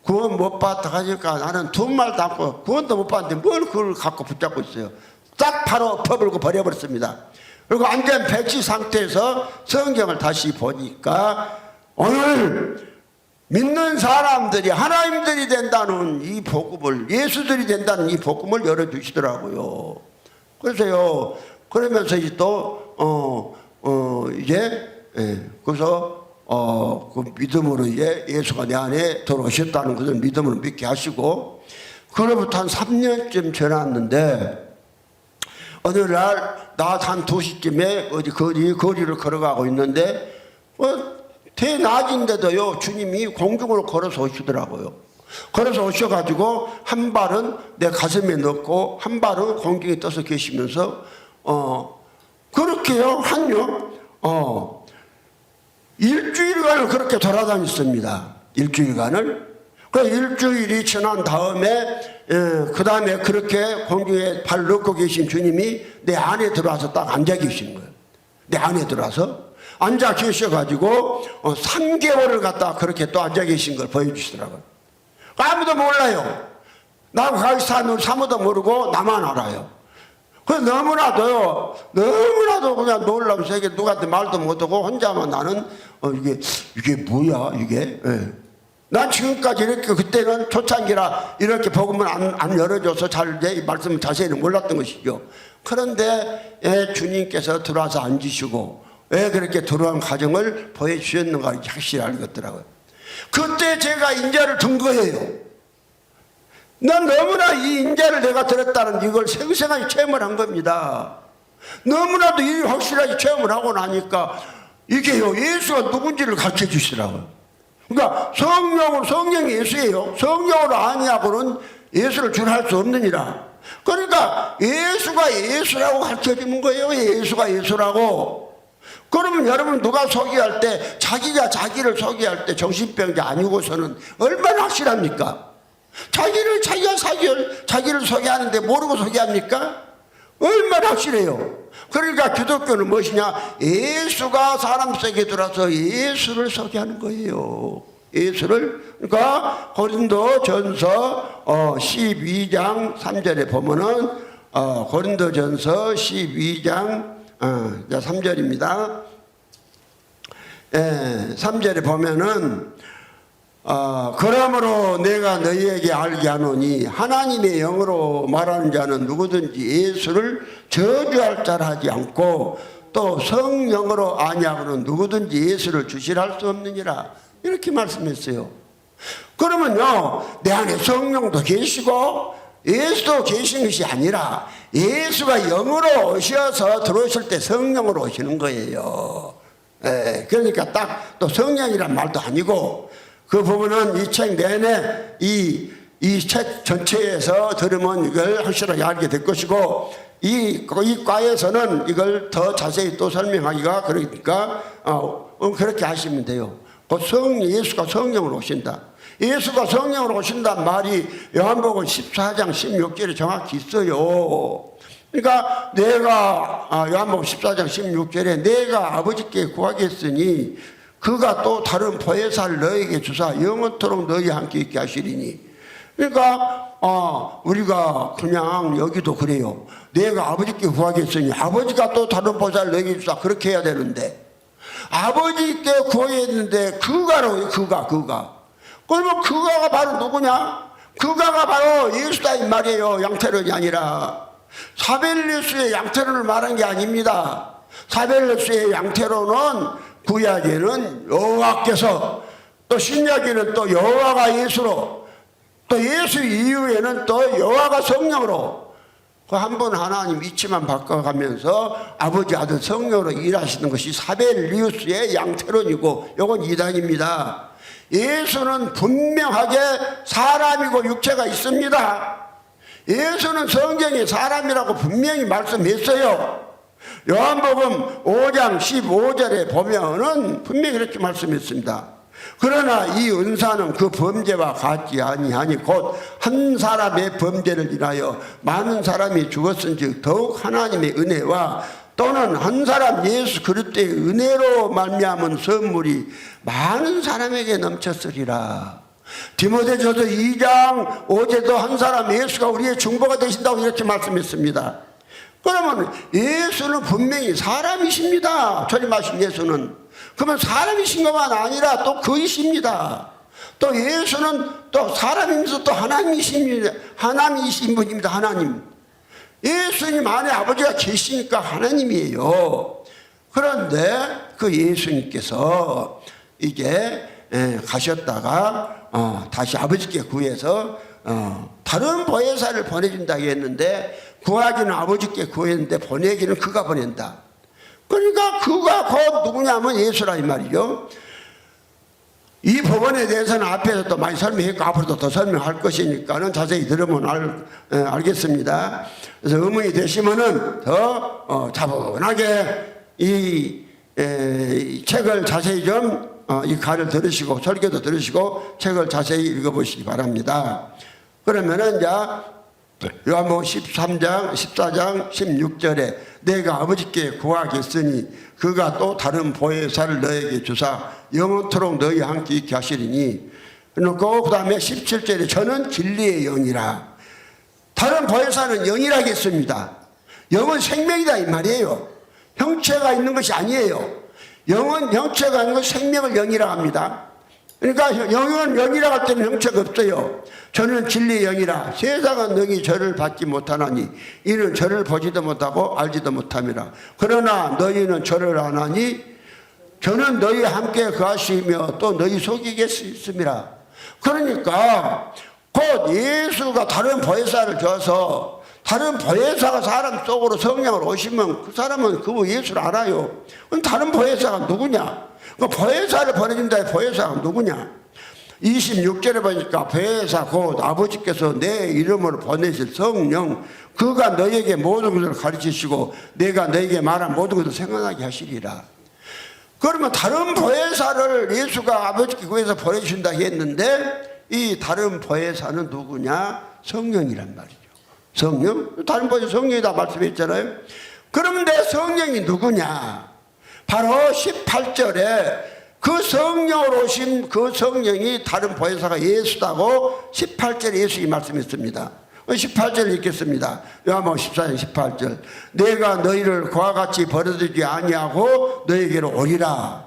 구원 못 받다 하니까 나는 두 말도 않고 구원도 못 받는데 뭘 그걸 갖고 붙잡고 있어요. 딱 바로 퍼버리고 버려버렸습니다. 그리고 완전 배치 상태에서 성경을 다시 보니까 오늘 믿는 사람들이 하나님들이 된다는 이 복음을 예수들이 된다는 이 복음을 열어주시더라고요. 그래서요 그러면서 이제 또 그래서 그 믿음으로 이제 예수가 내 안에 들어오셨다는 것을 믿음으로 믿게 하시고 그로부터 한 3년쯤 지났는데 어느 날 낮 한 2시쯤에 어디 거리를 걸어가고 있는데 대낮인데도요 주님이 공중으로 걸어서 오시더라고요. 걸어서 오셔가지고 한 발은 내 가슴에 넣고 한 발은 공중에 떠서 계시면서 그렇게요 한요 일주일간을 그렇게 돌아다녔습니다. 일주일간을. 그 일주일이 지난 다음에 그 다음에 그렇게 공중에 발 넣고 계신 주님이 내 안에 들어와서 딱 앉아 계신 거예요. 내 안에 들어와서 앉아 계셔가지고 3개월을 갖다 그렇게 또 앉아 계신 걸 보여주시더라고요. 아무도 몰라요. 나하고 같이 사는 사무도 모르고 나만 알아요. 그래서 너무나도 그냥 놀라면서 이게 누구한테 말도 못하고 혼자만 나는 이게 뭐야 이게. 예. 난 지금까지 이렇게 그때는 초창기라 이렇게 복음을 안 열어줘서 잘 이 말씀을 자세히는 몰랐던 것이죠. 그런데 주님께서 들어와서 앉으시고 왜 그렇게 들어온 과정을 보여주셨는가 확실히 알겠더라고요. 그때 제가 인자를 든 거예요. 난 너무나 이 인자를 내가 들었다는 이걸 생생하게 체험을 한 겁니다. 너무나도 이 확실하게 체험을 하고 나니까 이게요 예수가 누군지를 가르쳐 주시더라고요. 그러니까 성령이 예수예요. 성령으로 아니하고는 예수를 준할 수 없느니라. 그러니까 예수가 예수라고 가르쳐주는 거예요. 예수가 예수라고. 그러면 여러분 누가 소개할 때 자기가 자기를 소개할 때 정신병자 아니고서는 얼마나 확실합니까? 자기를 소개하는데 모르고 소개합니까? 얼마나 확실해요. 그러니까 기독교는 무엇이냐? 예수가 사람 속에 들어와서 예수를 소개하는 거예요. 예수를. 그러니까 고린도전서 12장 3절에 보면은 고린도전서 12장 3절입니다. 3절에 보면은 그러므로 내가 너희에게 알게 하노니 하나님의 영으로 말하는 자는 누구든지 예수를 저주할 자라 하지 않고 또 성령으로 아니하고는 누구든지 예수를 주시라 할 수 없느니라. 이렇게 말씀했어요. 그러면요 내 안에 성령도 계시고 예수도 계신 것이 아니라 예수가 영으로 오셔서 들어오실 때 성령으로 오시는 거예요. 그러니까 딱 또 성령이란 말도 아니고 그 부분은 이 책 내내 이 책 전체에서 들으면 이걸 확실하게 알게 될 것이고 이 과에서는 이걸 더 자세히 또 설명하기가 그러니까 그렇게 하시면 돼요. 예수가 성령으로 오신다. 예수가 성령으로 오신다는 말이 요한복음 14장 16절에 정확히 있어요. 그러니까 내가 요한복음 14장 16절에 내가 아버지께 구하겠으니 그가 또 다른 보혜사를 너에게 주사 영원토록 너희와 함께 있게 하시리니. 그러니까 우리가 그냥 여기도 그래요. 내가 아버지께 구하겠으니 아버지가 또 다른 보혜사를 너에게 주사 그렇게 해야 되는데 아버지께 구해야 했는데 그가로 그가 그러면 그가가 바로 누구냐? 그가가 바로 예수다 이 말이에요. 양태론이 아니라 사벨리스의 양태론을 말한 게 아닙니다. 사벨리스의 양태론은 구약에는 여호와께서 또 신약에는 또 여호와가 예수로 또 예수 이후에는 또 여호와가 성령으로 그 한 분 하나님 위치만 바꿔가면서 아버지 아들 성령으로 일하시는 것이 사벨리우스의 양태론이고 이건 이단입니다. 예수는 분명하게 사람이고 육체가 있습니다. 예수는 성경에 사람이라고 분명히 말씀했어요. 요한복음 5장 15절에 보면은 분명히 이렇게 말씀했습니다. 그러나 이 은사는 그 범죄와 같지 아니하니 곧 한 사람의 범죄를 인하여 많은 사람이 죽었은즉 더욱 하나님의 은혜와 또는 한 사람 예수 그리스도의 은혜로 말미암은 선물이 많은 사람에게 넘쳤으리라. 디모데전서 2장 5절도 한 사람 예수가 우리의 중보가 되신다고 이렇게 말씀했습니다. 그러면 예수는 분명히 사람이십니다. 주님하신 예수는. 그러면 사람이신 것만 아니라 또 그이십니다. 또 예수는 또 사람이면서 또 하나님이십니다. 하나님이신 분입니다. 하나님. 예수님 안에 아버지가 계시니까 하나님이에요. 그런데 그 예수님께서 이제 가셨다가 다시 아버지께 구해서 다른 보혜사를 보내준다고 했는데 구하기는 아버지께 구했는데 보내기는 그가 보낸다. 그러니까 그가 곧 누구냐면 예수라 이 말이죠. 이 법원에 대해서는 앞에서 또 많이 설명했고 앞으로도 더 설명할 것이니까는 자세히 들으면 알겠습니다. 그래서 의문이 되시면은 더 차분하게 이 책을 자세히 좀 이 가를 들으시고 설교도 들으시고 책을 자세히 읽어보시기 바랍니다. 그러면은 이제 요한복음 13장 14장 16절에 내가 아버지께 구하겠으니 그가 또 다른 보혜사를 너에게 주사 영원토록 너희와 함께 있게 하시리니, 그리고 그 다음에 17절에 저는 진리의 영이라. 다른 보혜사는 영이라겠습니다. 영은 생명이다 이 말이에요. 형체가 있는 것이 아니에요. 영은 형체가 있는 것, 생명을 영이라 합니다. 그러니까 영은 영이라 할 때는 형체가 없어요. 저는 진리의 영이라. 세상은 너희 저를 받지 못하나니 이는 저를 보지도 못하고 알지도 못함이라. 그러나 너희는 저를 아나니 저는 너희와 함께 거하시며 또 너희 속이겠습니다. 그러니까 곧 예수가 다른 보혜사를 줘서, 다른 보혜사가 사람 속으로 성령으로 오시면 그 사람은 그 예수를 알아요. 그럼 다른 보혜사가 누구냐? 그 보혜사를 보내준다. 보혜사가 누구냐? 26절에 보니까 보혜사 곧 아버지께서 내 이름으로 보내실 성령, 그가 너에게 모든 것을 가르치시고 내가 너에게 말한 모든 것을 생각나게 하시리라. 그러면 다른 보혜사를 예수가 아버지께 구해서 보내주신다 했는데, 이 다른 보혜사는 누구냐? 성령이란 말이죠. 성령? 다른 보혜사 성령이다 말씀했잖아요. 그런데 성령이 누구냐? 바로 18절에 그 성령으로 오신 그 성령이 다른 보혜사가 예수다고 18절에 예수님이 말씀했습니다. 18절 읽겠습니다. 요한복음 14장 18절. 내가 너희를 그와 같이 버려두지 아니하고 너희에게로 오리라.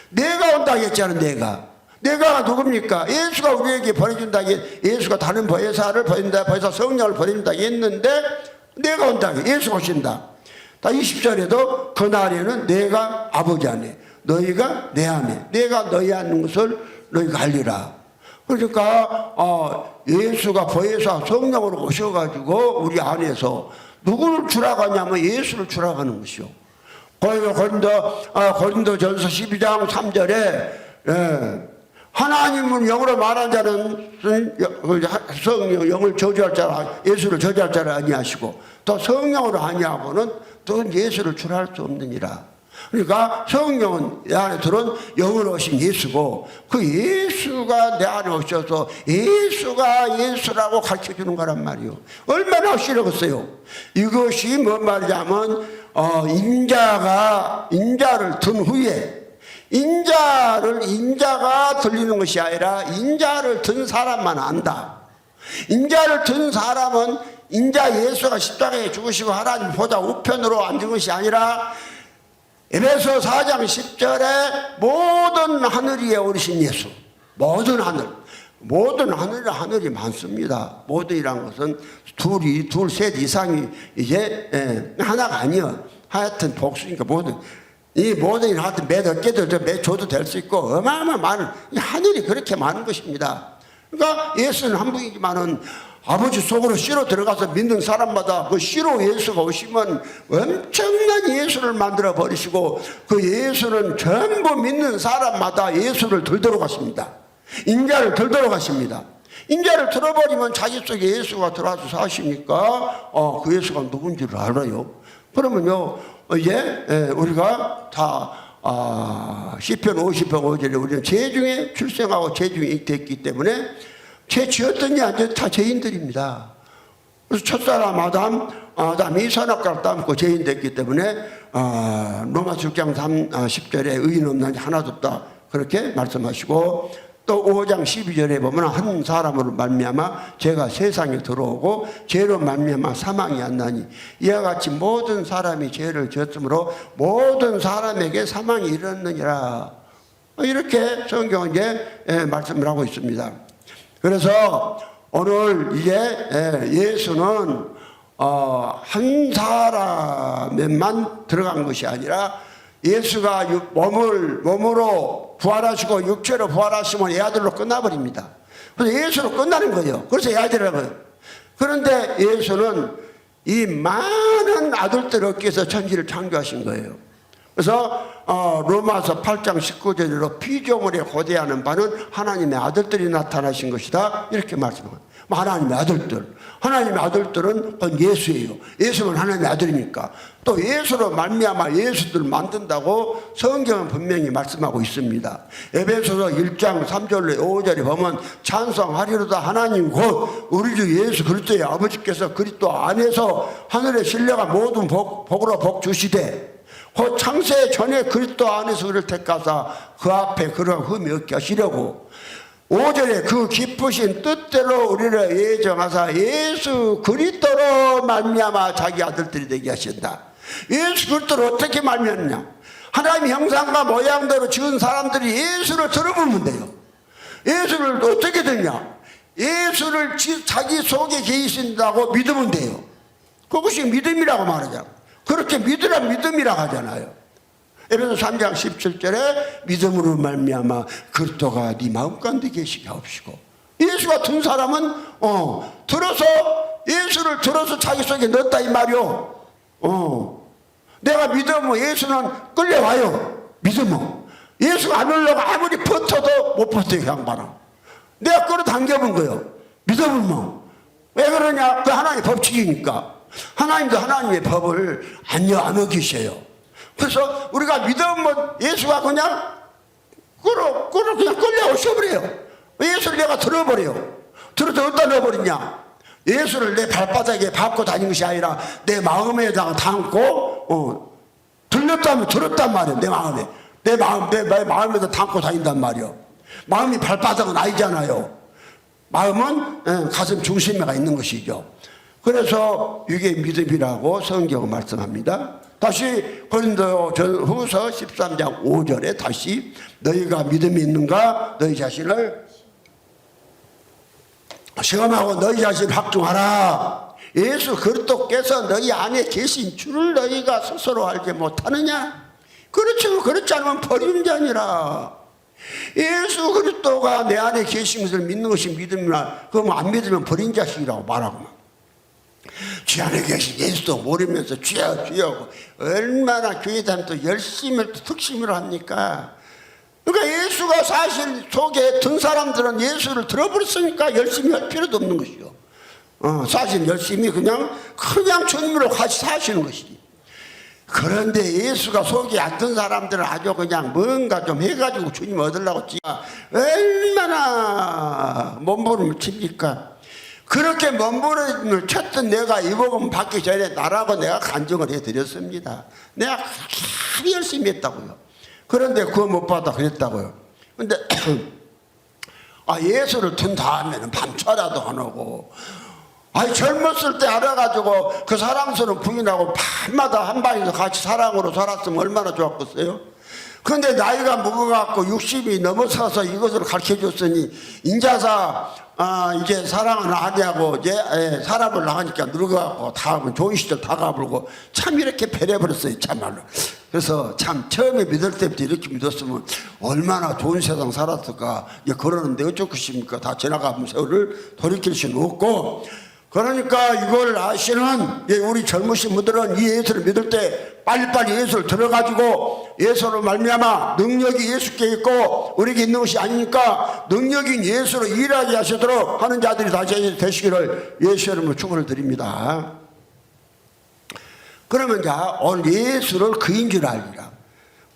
내가 온다 했잖아요. 내가 누굽니까? 예수가 우리에게 보내준다. 예수가 다른 보혜사를 보낸다. 보혜사 성령을 보내준다 했는데 내가 온다. 예수가 오신다. 20절에도 그날에는 내가 아버지 안에 너희가 내 안에 내가 너희 안에 있는 것을 너희가 알리라. 그러니까 예수가 보혜사 성령으로 오셔가지고 우리 안에서 누구를 주라고 하냐면 예수를 주라고 하는 것이요. 고린도전서 12장 3절에 하나님은 영으로 말한 자는 성령 영을 저주할 자라, 예수를 저주할 자를 아니하시고 또 성령으로 아니하고는 또 예수를 주라 할 수 없느니라. 그러니까 성령은 내 안에 들은 영으로 오신 예수고, 그 예수가 내 안에 오셔서 예수가 예수라고 가르쳐주는 거란 말이요. 얼마나 확실하겠어요. 이것이 뭔 말이냐면 인자를 든 후에, 인자가 들리는 것이 아니라 인자를 든 사람만 안다. 인자를 든 사람은 인자 예수가 십자가에 죽으시고 하나님 보좌 우편으로 앉은 것이 아니라 에베소 4장 10절에 모든 하늘 위에 오르신 예수, 모든 하늘이 많습니다. 모든이란 것은 둘, 셋 이상이 이제 하나가 아니요. 하여튼 복수니까 이 모든 하여튼 몇 개도 줘도 될 수 있고 어마어마한 많은 하늘이 그렇게 많은 것입니다. 그러니까 예수는 한 분이지만은 아버지 속으로 씨로 들어가서 믿는 사람마다 그 씨로 예수가 오시면 엄청난 예수를 만들어 버리시고, 그 예수는 전부 믿는 사람마다 예수를 들도록 하십니다. 인자를 들도록 하십니다. 인자를 들어버리면 자기 속에 예수가 들어와서 사시니까 그 예수가 누군지를 알아요. 그러면요 이제 우리가 다 시편 50편 5절에 우리는 죄중에 출생하고 죄중에 잉태했기 때문에 죄 지었더니 아주 다 죄인들입니다. 그래서 첫사람 아담이 선악과를 따먹고 죄인 됐기 때문에 로마서 6장 10절에 의인 없는 하나도 없다 그렇게 말씀하시고, 또 5장 12절에 보면 한 사람으로 말미암아 죄가 세상에 들어오고 죄로 말미암아 사망이 안 나니 이와 같이 모든 사람이 죄를 지었으므로 모든 사람에게 사망이 이르느니라. 이렇게 성경은 이제 말씀을 하고 있습니다. 그래서 오늘 이제 예수는 한 사람에만 들어간 것이 아니라 예수가 몸으로 부활하시고 육체로 부활하시면 애아들로 끝나버립니다. 그래서 예수로 끝나는 거예요. 그래서 애아들이라고요. 그런데 예수는 이 많은 아들들 얻기 위해서 천지를 창조하신 거예요. 그래서 로마서 8장 19절로 피조물에 고대하는 바는 하나님의 아들들이 나타나신 것이다 이렇게 말씀합니다. 하나님의 아들들. 하나님의 아들들은 그건 예수예요. 예수는 하나님의 아들이니까. 또 예수로 말미암아 예수들을 만든다고 성경은 분명히 말씀하고 있습니다. 에베소서 1장 3절 5절에 보면 찬송하리로다 하나님 곧 우리 주 예수 그리스도의 아버지께서 그리스도 안에서 하늘의 신뢰가 모든 복으로 복 주시되 곧 창세 전에 그리스도 안에서 우리를 택하사 그 앞에 그런 흠이 없게 하시려고 5절에 그 기쁘신 뜻대로 우리를 예정하사 예수 그리스도로 말미암아 자기 아들들이 되게 하신다. 예수 그리스도를 어떻게 말미암냐? 하나님의 형상과 모양대로 지은 사람들이 예수를 들어보면 돼요. 예수를 어떻게 듣냐? 예수를 자기 속에 계신다고 믿으면 돼요. 그것이 믿음이라고 말하잖아. 그렇게 믿으라 믿음이라고 하잖아요. 에베소 3장 17절에 믿음으로 말미암아 그리스도가 네 마음 가운데 계시게 하옵시고. 예수가 든 사람은 들어서 예수를 들어서 자기 속에 넣었다 이 말이요. 내가 믿으면 예수는 끌려와요. 믿으면 예수가 안 오려고 아무리 버텨도 못 버텨요. 양반아 내가 끌어당겨본 거예요. 믿어보면. 왜 그러냐? 그 하나님의 법칙이니까. 하나님도 하나님의 법을 안 어기셔요. 그래서 우리가 믿으면 예수가 그냥 그냥 끌려오셔버려요. 예수를 내가 들어버려요. 들어서 어디다 넣어버리냐? 예수를 내 발바닥에 밟고 다니는 것이 아니라 내 마음에다가 담고 들렸다면 들었단 말이에요. 내 마음에다 담고 다닌단 말이에요. 마음이 발바닥은 아니잖아요. 마음은 가슴 중심에가 있는 것이죠. 그래서 이게 믿음이라고 성경은 말씀합니다. 다시 고린도전후서 13장 5절에 다시 너희가 믿음이 있는가 너희 자신을 시험하고 너희 자신을 확증하라. 예수 그리스도께서 너희 안에 계신 줄을 너희가 스스로 알지 못하느냐? 그렇지 않으면 버리는 자니라. 예수 그리스도가 내 안에 계신 것을 믿는 것이 믿음이라. 그러면 안 믿으면 버린 자식이라고 말하고 주 안에 계신 예수도 모르면서 주여 얼마나 교회 다니면 또 열심히 또 특심으로 합니까? 그러니까 예수가 사실 속에 든 사람들은 예수를 들어버렸으니까 열심히 할 필요도 없는 것이요. 사실 열심히 그냥 주님으로 같이 사시는 것이지. 그런데 예수가 속에 안 든 사람들은 아주 그냥 뭔가 좀 해가지고 주님 얻으려고 얼마나 몸부림을 칩니까? 그렇게 몸부림을 쳤던 내가 이 복음 받기 전에 나라고 내가 간증을 해드렸습니다. 내가 아주 열심히 했다고요. 그런데 그거 못 받아 그랬다고요. 근데 예수를 든 다음에는 밤차라도 안 오고 젊었을 때 알아가지고 그 사랑스러운 부인하고 밤마다 한 방에서 같이 사랑으로 살았으면 얼마나 좋았겠어요. 그런데 나이가 먹어갖고 60이 넘어서서 이것을 가르쳐줬으니 인자사 이제 사랑은 아니하고 이제 사람을 나가니까 늙어갖고 다음은 좋은 시절 다 가버리고 참 이렇게 배려버렸어요. 참말로. 그래서 참 처음에 믿을 때부터 이렇게 믿었으면 얼마나 좋은 세상 살았을까. 그러는데 어쩔 것입니까? 다 지나가면 세월을 돌이킬 수는 없고. 그러니까 이걸 아시는 우리 젊으신 분들은 이 예수를 믿을 때 빨리빨리 예수를 들어가지고 예수로 말미암아 능력이 예수께 있고 우리에게 있는 것이 아니니까 능력인 예수로 일하게 하시도록 하는 자들이 다시 되시기를 예수 이름으로 축원을 드립니다. 그러면 오늘 예수를 그인 줄 알리라.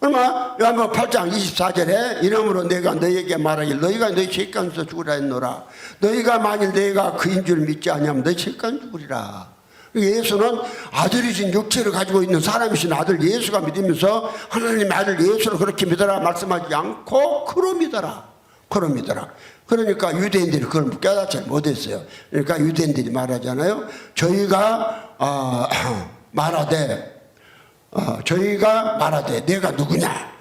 그러면 요한복음 8장 24절에 이러므로 내가 너희에게 말하길 너희가 너희 죄값에서 죽으라 했노라. 너희가 만일 내가 그인 줄 믿지 아니하면 너희 죄값 죽으리라. 예수는 아들이신 육체를 가지고 있는 사람이신 아들 예수가 믿으면서 하나님의 아들 예수를 그렇게 믿어라 말씀하지 않고 그로 믿어라. 그러니까 유대인들이 그걸 깨닫지 못했어요. 그러니까 유대인들이 말하잖아요. 저희가 말하되 내가 누구냐?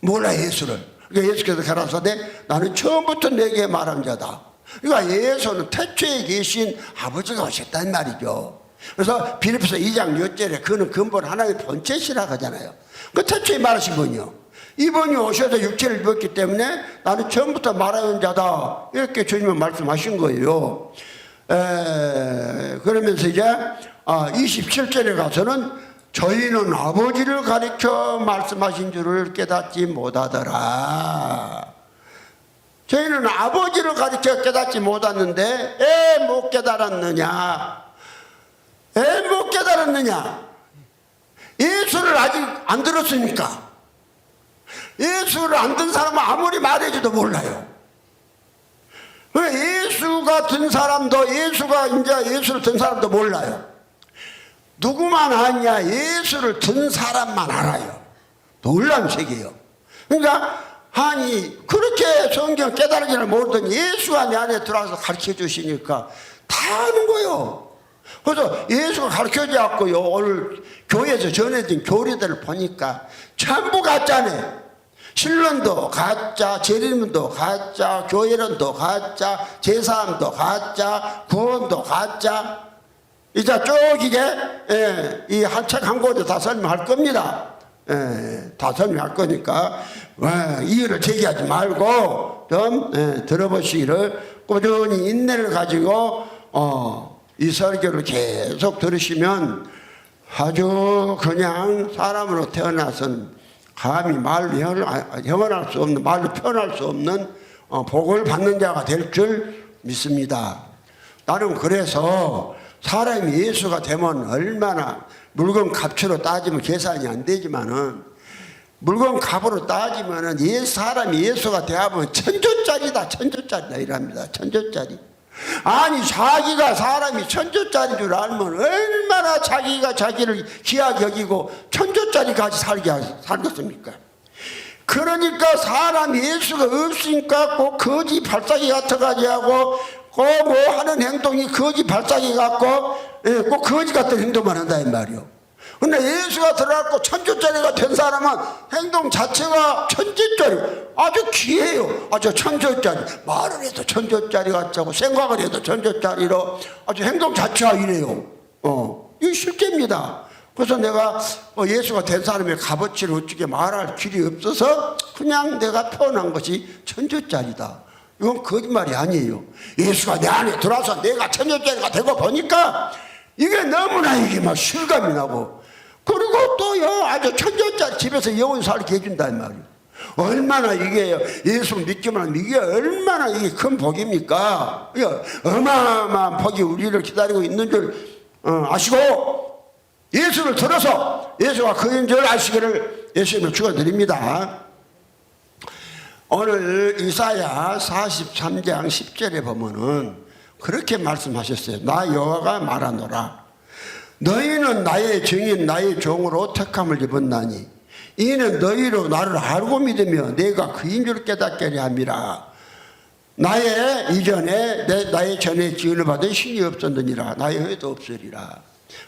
몰라 예수를. 그러니까 예수께서 가라사대 나는 처음부터 내게 말한 자다. 그러니까 예수는 태초에 계신 아버지가 오셨단 말이죠. 그래서 빌립보서 2장 6절에 그는 근본 하나님의 본체시라고 하잖아요. 그 태초에 말하신 분이요. 이분이 오셔서 육체를 입었기 때문에 나는 처음부터 말하는 자다. 이렇게 주님은 말씀하신 거예요. 그러면서 이제 27절에 가서는 저희는 아버지를 가리켜 말씀하신 줄을 깨닫지 못하더라. 저희는 아버지를 가르쳐 깨닫지 못했는데 왜 못 깨달았느냐? 왜 못 깨달았느냐? 예수를 아직 안 들었으니까. 예수를 안 든 사람은 아무리 말해줘도 몰라요. 예수가 든 사람도, 예수가 이제 예수를 든 사람도 몰라요. 누구만 아냐? 예수를 든 사람만 알아요. 놀라운 세계예요. 그러니까 아니 그렇게 성경 깨달은지를 모르더니 예수가 내 안에 들어와서 가르쳐 주시니까 다 아는 거예요. 그래서 예수가 가르쳐 주었고요. 오늘 교회에서 전해진 교리들을 보니까 전부 가짜네. 신론도 가짜, 재림도 가짜, 교회론도 가짜, 제사함도 가짜, 구원도 가짜. 이제 쭉 이게 이 한 책 한 권에 다 설명할 겁니다. 다 설명할 거니까 이의를 제기하지 말고 좀 들어보시기를 꾸준히 인내를 가지고 이 설교를 계속 들으시면 아주 그냥 사람으로 태어나서는 감히 말로 형언할 수 없는, 말로 표현할 수 없는 복을 받는 자가 될 줄 믿습니다. 나는 그래서 사람이 예수가 되면 얼마나 물건 값으로 따지면 계산이 안 되지만은 물건 값으로 따지면은 사람이 예수가 되면 천조짜리다, 천조짜리다 이랍니다. 천조짜리. 아니 자기가 사람이 천조짜리인 줄 알면 얼마나 자기가 자기를 귀하게 여기고 천조짜리까지 살겠습니까? 그러니까 사람이 예수가 없으니까 꼭 거지 발사기 같아가지고 하고 꼭 뭐 하는 행동이 거지 발사기 같고 꼭 거지 같은 행동만 한다 이 말이요. 근데 예수가 들어갔고 천조짜리가 된 사람은 행동 자체가 천지짜리, 아주 귀해요. 아주 천조짜리. 말을 해도 천조짜리 같자고 생각을 해도 천조짜리로 아주 행동 자체가 이래요. 이게 실제입니다. 그래서 내가 예수가 된 사람의 값어치를 어떻게 말할 길이 없어서 그냥 내가 표현한 것이 천조짜리다. 이건 거짓말이 아니에요. 예수가 내 안에 들어와서 내가 천조짜리가 되고 보니까 이게 너무나 이게 막 실감이 나고, 그리고 또요 아주 천조짜리 집에서 영원 살게 해준단 말이에요. 얼마나 이게 예수 믿기만 하면 이게 얼마나 이게 큰 복입니까? 이게 어마어마한 복이 우리를 기다리고 있는 줄 아시고 예수를 들어서 예수가 그인 줄 아시기를 예수님을 축원드립니다. 오늘 이사야 43장 10절에 보면은 그렇게 말씀하셨어요. 나 여호와가 말하노라. 너희는 나의 증인 나의 종으로 택함을 입었나니 이는 너희로 나를 알고 믿으며 내가 그인 줄 깨닫게 하려 함이라. 나의 이전에 나의 전에 지은을 받은 신이 없었느니라. 나의 후에도 없으리라.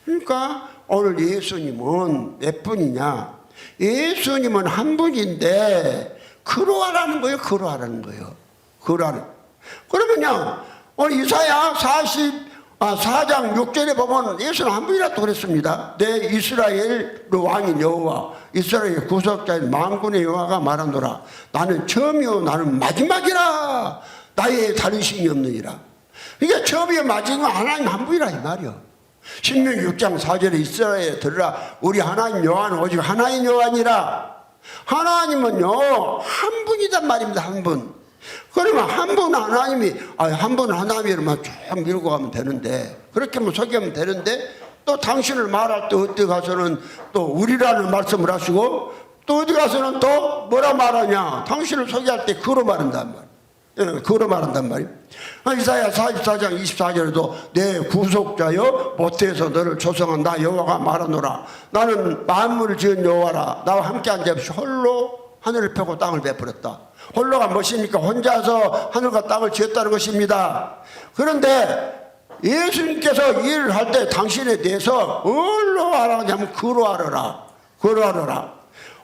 그러니까 오늘 예수님은 몇 분이냐? 예수님은 한 분인데 그러하라는 거예요. 그러하라는 거예요. 그러하는. 그러면요 오늘 이사야 4장 6절에 보면 예수는 한 분이라도 그랬습니다. 내 이스라엘 왕인 여호와 이스라엘 구속자인 만군의 여호와가 말하노라. 나는 처음이요 나는 마지막이라. 나의 다른 신이 없느니라. 이게 처음이요 마지막 하나님 한 분이라 이 말이요. 신명기 6장 4절에 이스라엘에 들으라. 우리 하나님 여호와는 오직 하나인 여호와니라. 하나님은요 한 분이란 말입니다. 한 분. 그러면 한 분 하나님이 한 분 하나님이로만 쭉 밀고 가면 되는데, 그렇게만 소개하면 되는데, 또 당신을 말할 때 어디 가서는 또 우리라는 말씀을 하시고 또 어디 가서는 또 뭐라 말하냐, 당신을 소개할 때 그로 말한단 말이에요. 그로 말한단 말이에요. 이사야 44장 24절에도 내 구속자여 모태에서 너를 조성한 나 여호와가 말하노라. 나는 만물을 지은 여호와라. 나와 함께 앉아 없이 홀로 하늘을 펴고 땅을 베풀었다. 홀로가 무엇입니까? 혼자서 하늘과 땅을 지었다는 것입니다. 그런데 예수님께서 일을 할 때 당신에 대해서 뭘로 하라냐면 그러하라. 그러하라.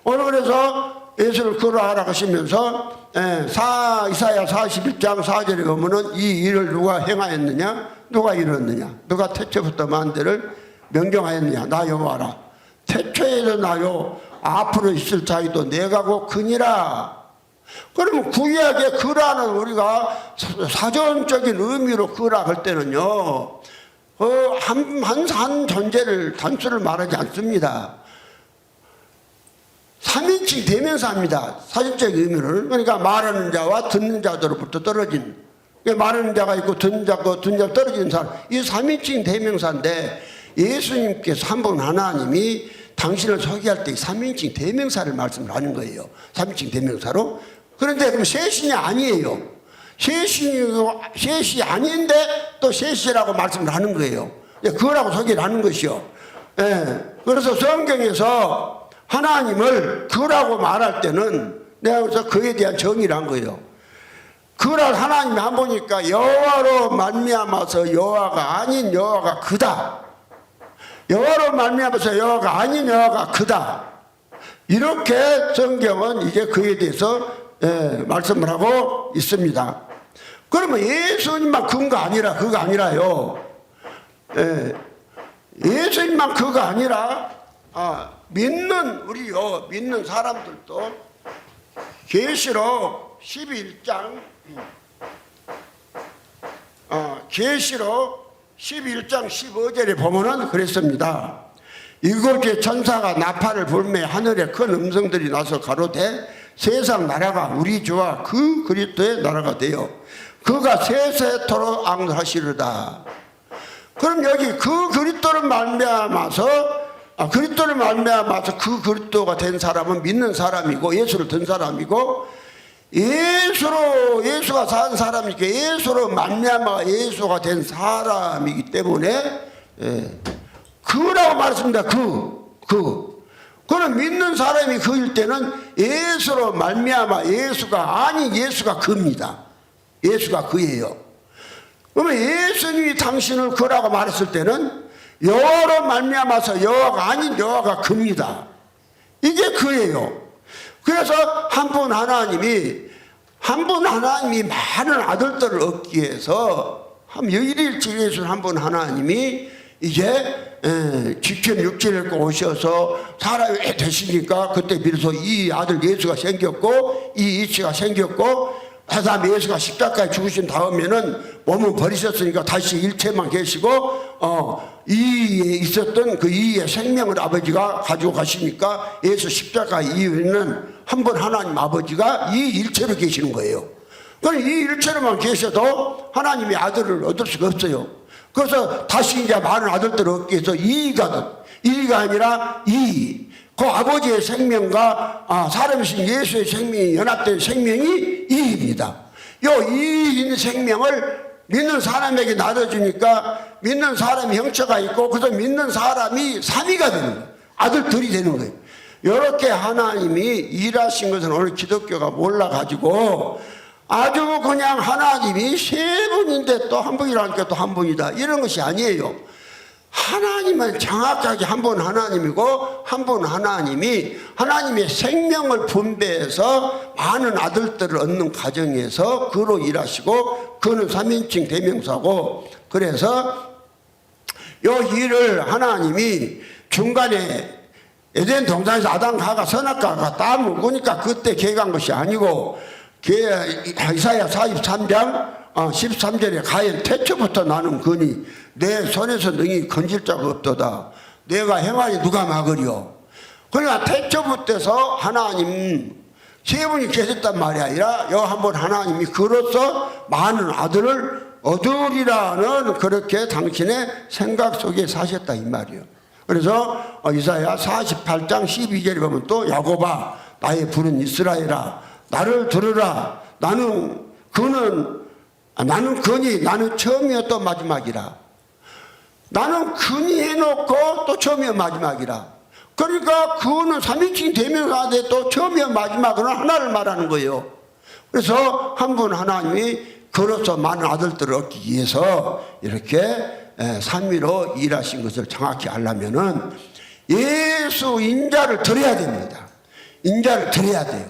오늘 그래서 예수를 그러하라 하시면서 이사야 41장 4절에 보면은 이 일을 누가 행하였느냐? 누가 이뤘느냐? 누가 태초부터 만들을 명령하였느냐? 나 여호와라. 태초에도 나요 앞으로 있을 자유도 내가 곧 그니라. 그러면 구약의 그라는 우리가 사전적인 의미로 그라 할 때는요 한 존재를 단수를 말하지 않습니다. 3인칭 대명사입니다. 사실적 의미를. 그러니까 말하는 자와 듣는 자들로부터 떨어진, 말하는 자가 있고 듣는 자가 떨어진 사람, 이 3인칭 대명사인데 예수님께서 한 번 하나님이 당신을 소개할 때 3인칭 대명사를 말씀을 하는 거예요. 3인칭 대명사로. 그런데 그럼 셋이 아니에요. 셋이 아닌데 또 셋이라고 말씀을 하는 거예요. 그거라고 소개를 하는 것이요. 예. 그래서 성경에서 하나님을 그라고 말할 때는 내가 그래서 그에 대한 정의를 한 거예요. 그를 하나님이 안 보니까 여호와로 말미암아서 여호와가 아닌 여호와가 그다. 여호와로 말미암아서 여호와가 아닌 여호와가 그다. 이렇게 성경은 이제 그에 대해서 말씀을 하고 있습니다. 그러면 예수님만 그가 아니라 그거 아니라요. 예수님만 그거 아니라 믿는 우리요 믿는 사람들도 계시록 11장 계시록 11장 15절에 보면은 그랬습니다. 일곱째 천사가 나팔을 불매 하늘에 큰 음성들이 나서 가로되 세상 나라가 우리 주와 그 그리스도의 나라가 되어 그가 세세토록 앙하시르다. 그럼 여기 그 그리스도를 말미암아서 그 그리스도가 된 사람은 믿는 사람이고 예수를 든 사람이고 예수가 산 사람이니까 예수로 말미암아 예수가 된 사람이기 때문에 그라고 말했습니다. 그는 믿는 사람이 그일 때는 예수로 말미암아 예수가 아닌 예수가 그입니다. 예수가 그예요. 그러면 예수님이 당신을 그라고 말했을 때는 여호와로 말미암아서 여호와가 아닌 여호와가 그입니다. 이게 그예요. 그래서 한 분 하나님이 많은 아들들을 얻기 위해서 일일치 예수 한 분 하나님이 이제 직접 육체를 입고 오셔서 사람이 되시니까 그때 비로소 이 아들 예수가 생겼고 이 이치가 생겼고 그다음에 예수가 십자가에 죽으신 다음에는 몸을 버리셨으니까 다시 일체만 계시고 이에 있었던 그 이의 생명을 아버지가 가지고 가시니까 예수 십자가 이후에는 한 번 하나님 아버지가 이 일체로 계시는 거예요. 그럼 이 일체로만 계셔도 하나님의 아들을 얻을 수가 없어요. 그래서 다시 이제 많은 아들들을 얻기 위해서 이의가 아니라 그 아버지의 생명과 사람이신 예수의 생명이 연합된 생명이 이입니다. 이인 생명을 믿는 사람에게 나눠주니까 믿는 사람이 형체가 있고 그래서 믿는 사람이 삼위가 되는 거예요. 아들들이 되는 거예요. 이렇게 하나님이 일하신 것은 오늘 기독교가 몰라가지고 아주 그냥 하나님이 세 분인데 또 한 분이라니까 또 한 분이다 이런 것이 아니에요. 하나님은 정확하게 한 분 하나님이고 한 분 하나님이 하나님의 생명을 분배해서 많은 아들들을 얻는 과정에서 그로 일하시고 그는 3인칭 대명사고 그래서 이 일을 하나님이 중간에 에덴 동산에서 아담 가가 선악과가 땀을 먹으니까 그때 계획한 것이 아니고 이사야 43장 13절에 가인 태초부터 나는 거니 내 손에서 능히 건질 자가 없도다. 내가 행하니 누가 막으리요. 그러니까 태초부터서 하나님 세 분이 계셨단 말이 아니라 여 한 번 하나님이 그로써 많은 아들을 얻으리라는 그렇게 당신의 생각 속에 사셨다 이 말이에요. 그래서 이사야 48장 12절에 보면 또 야곱아 나의 부른 이스라엘아 나를 들으라. 나는 그니 나는 처음이었또 마지막이라. 나는 그니 해놓고 또 처음이었 마지막이라. 그러니까 그는 3인칭 대명사인데 또 처음이었 마지막은 하나를 말하는 거예요. 그래서 한 분 하나님이 그로서 많은 아들들을 얻기 위해서 이렇게 삼위로 일하신 것을 정확히 알려면은 예수 인자를 드려야 됩니다. 인자를 드려야 돼요.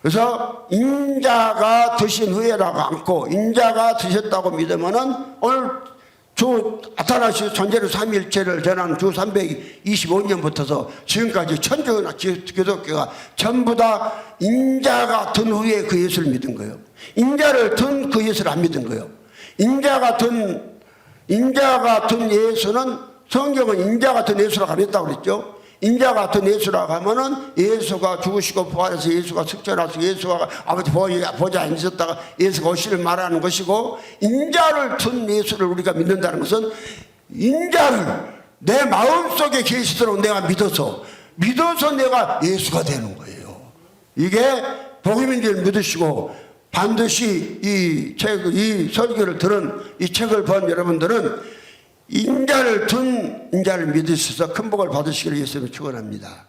그래서 인자가 드신 후에라고 않고 인자가 드셨다고 믿으면은 오늘 주 아타나시 전제로 삼위일체를 전하는 주 325년부터서 지금까지 천주교나 기독교가 전부 다 인자가 든 후에 그 예수를 믿은 거예요. 인자를 든 그 예수를 안 믿은 거예요. 인자가 든 예수는 성경은 인자가 든 예수라고 안 했다고 그랬죠. 인자 같은 예수라고 하면은 예수가 죽으시고 부활해서 예수가 석전하시고 예수가 아버지 보좌에 앉으셨다가 예수가 오시를 말하는 것이고, 인자를 둔 예수를 우리가 믿는다는 것은 인자를 내 마음속에 계시도록 내가 믿어서 내가 예수가 되는 거예요. 이게 복음인 줄 믿으시고 반드시 이 설교를 들은 이 책을 본 여러분들은 인자를 둔 인자를 믿으셔서 큰 복을 받으시기를 예수님을 축원합니다.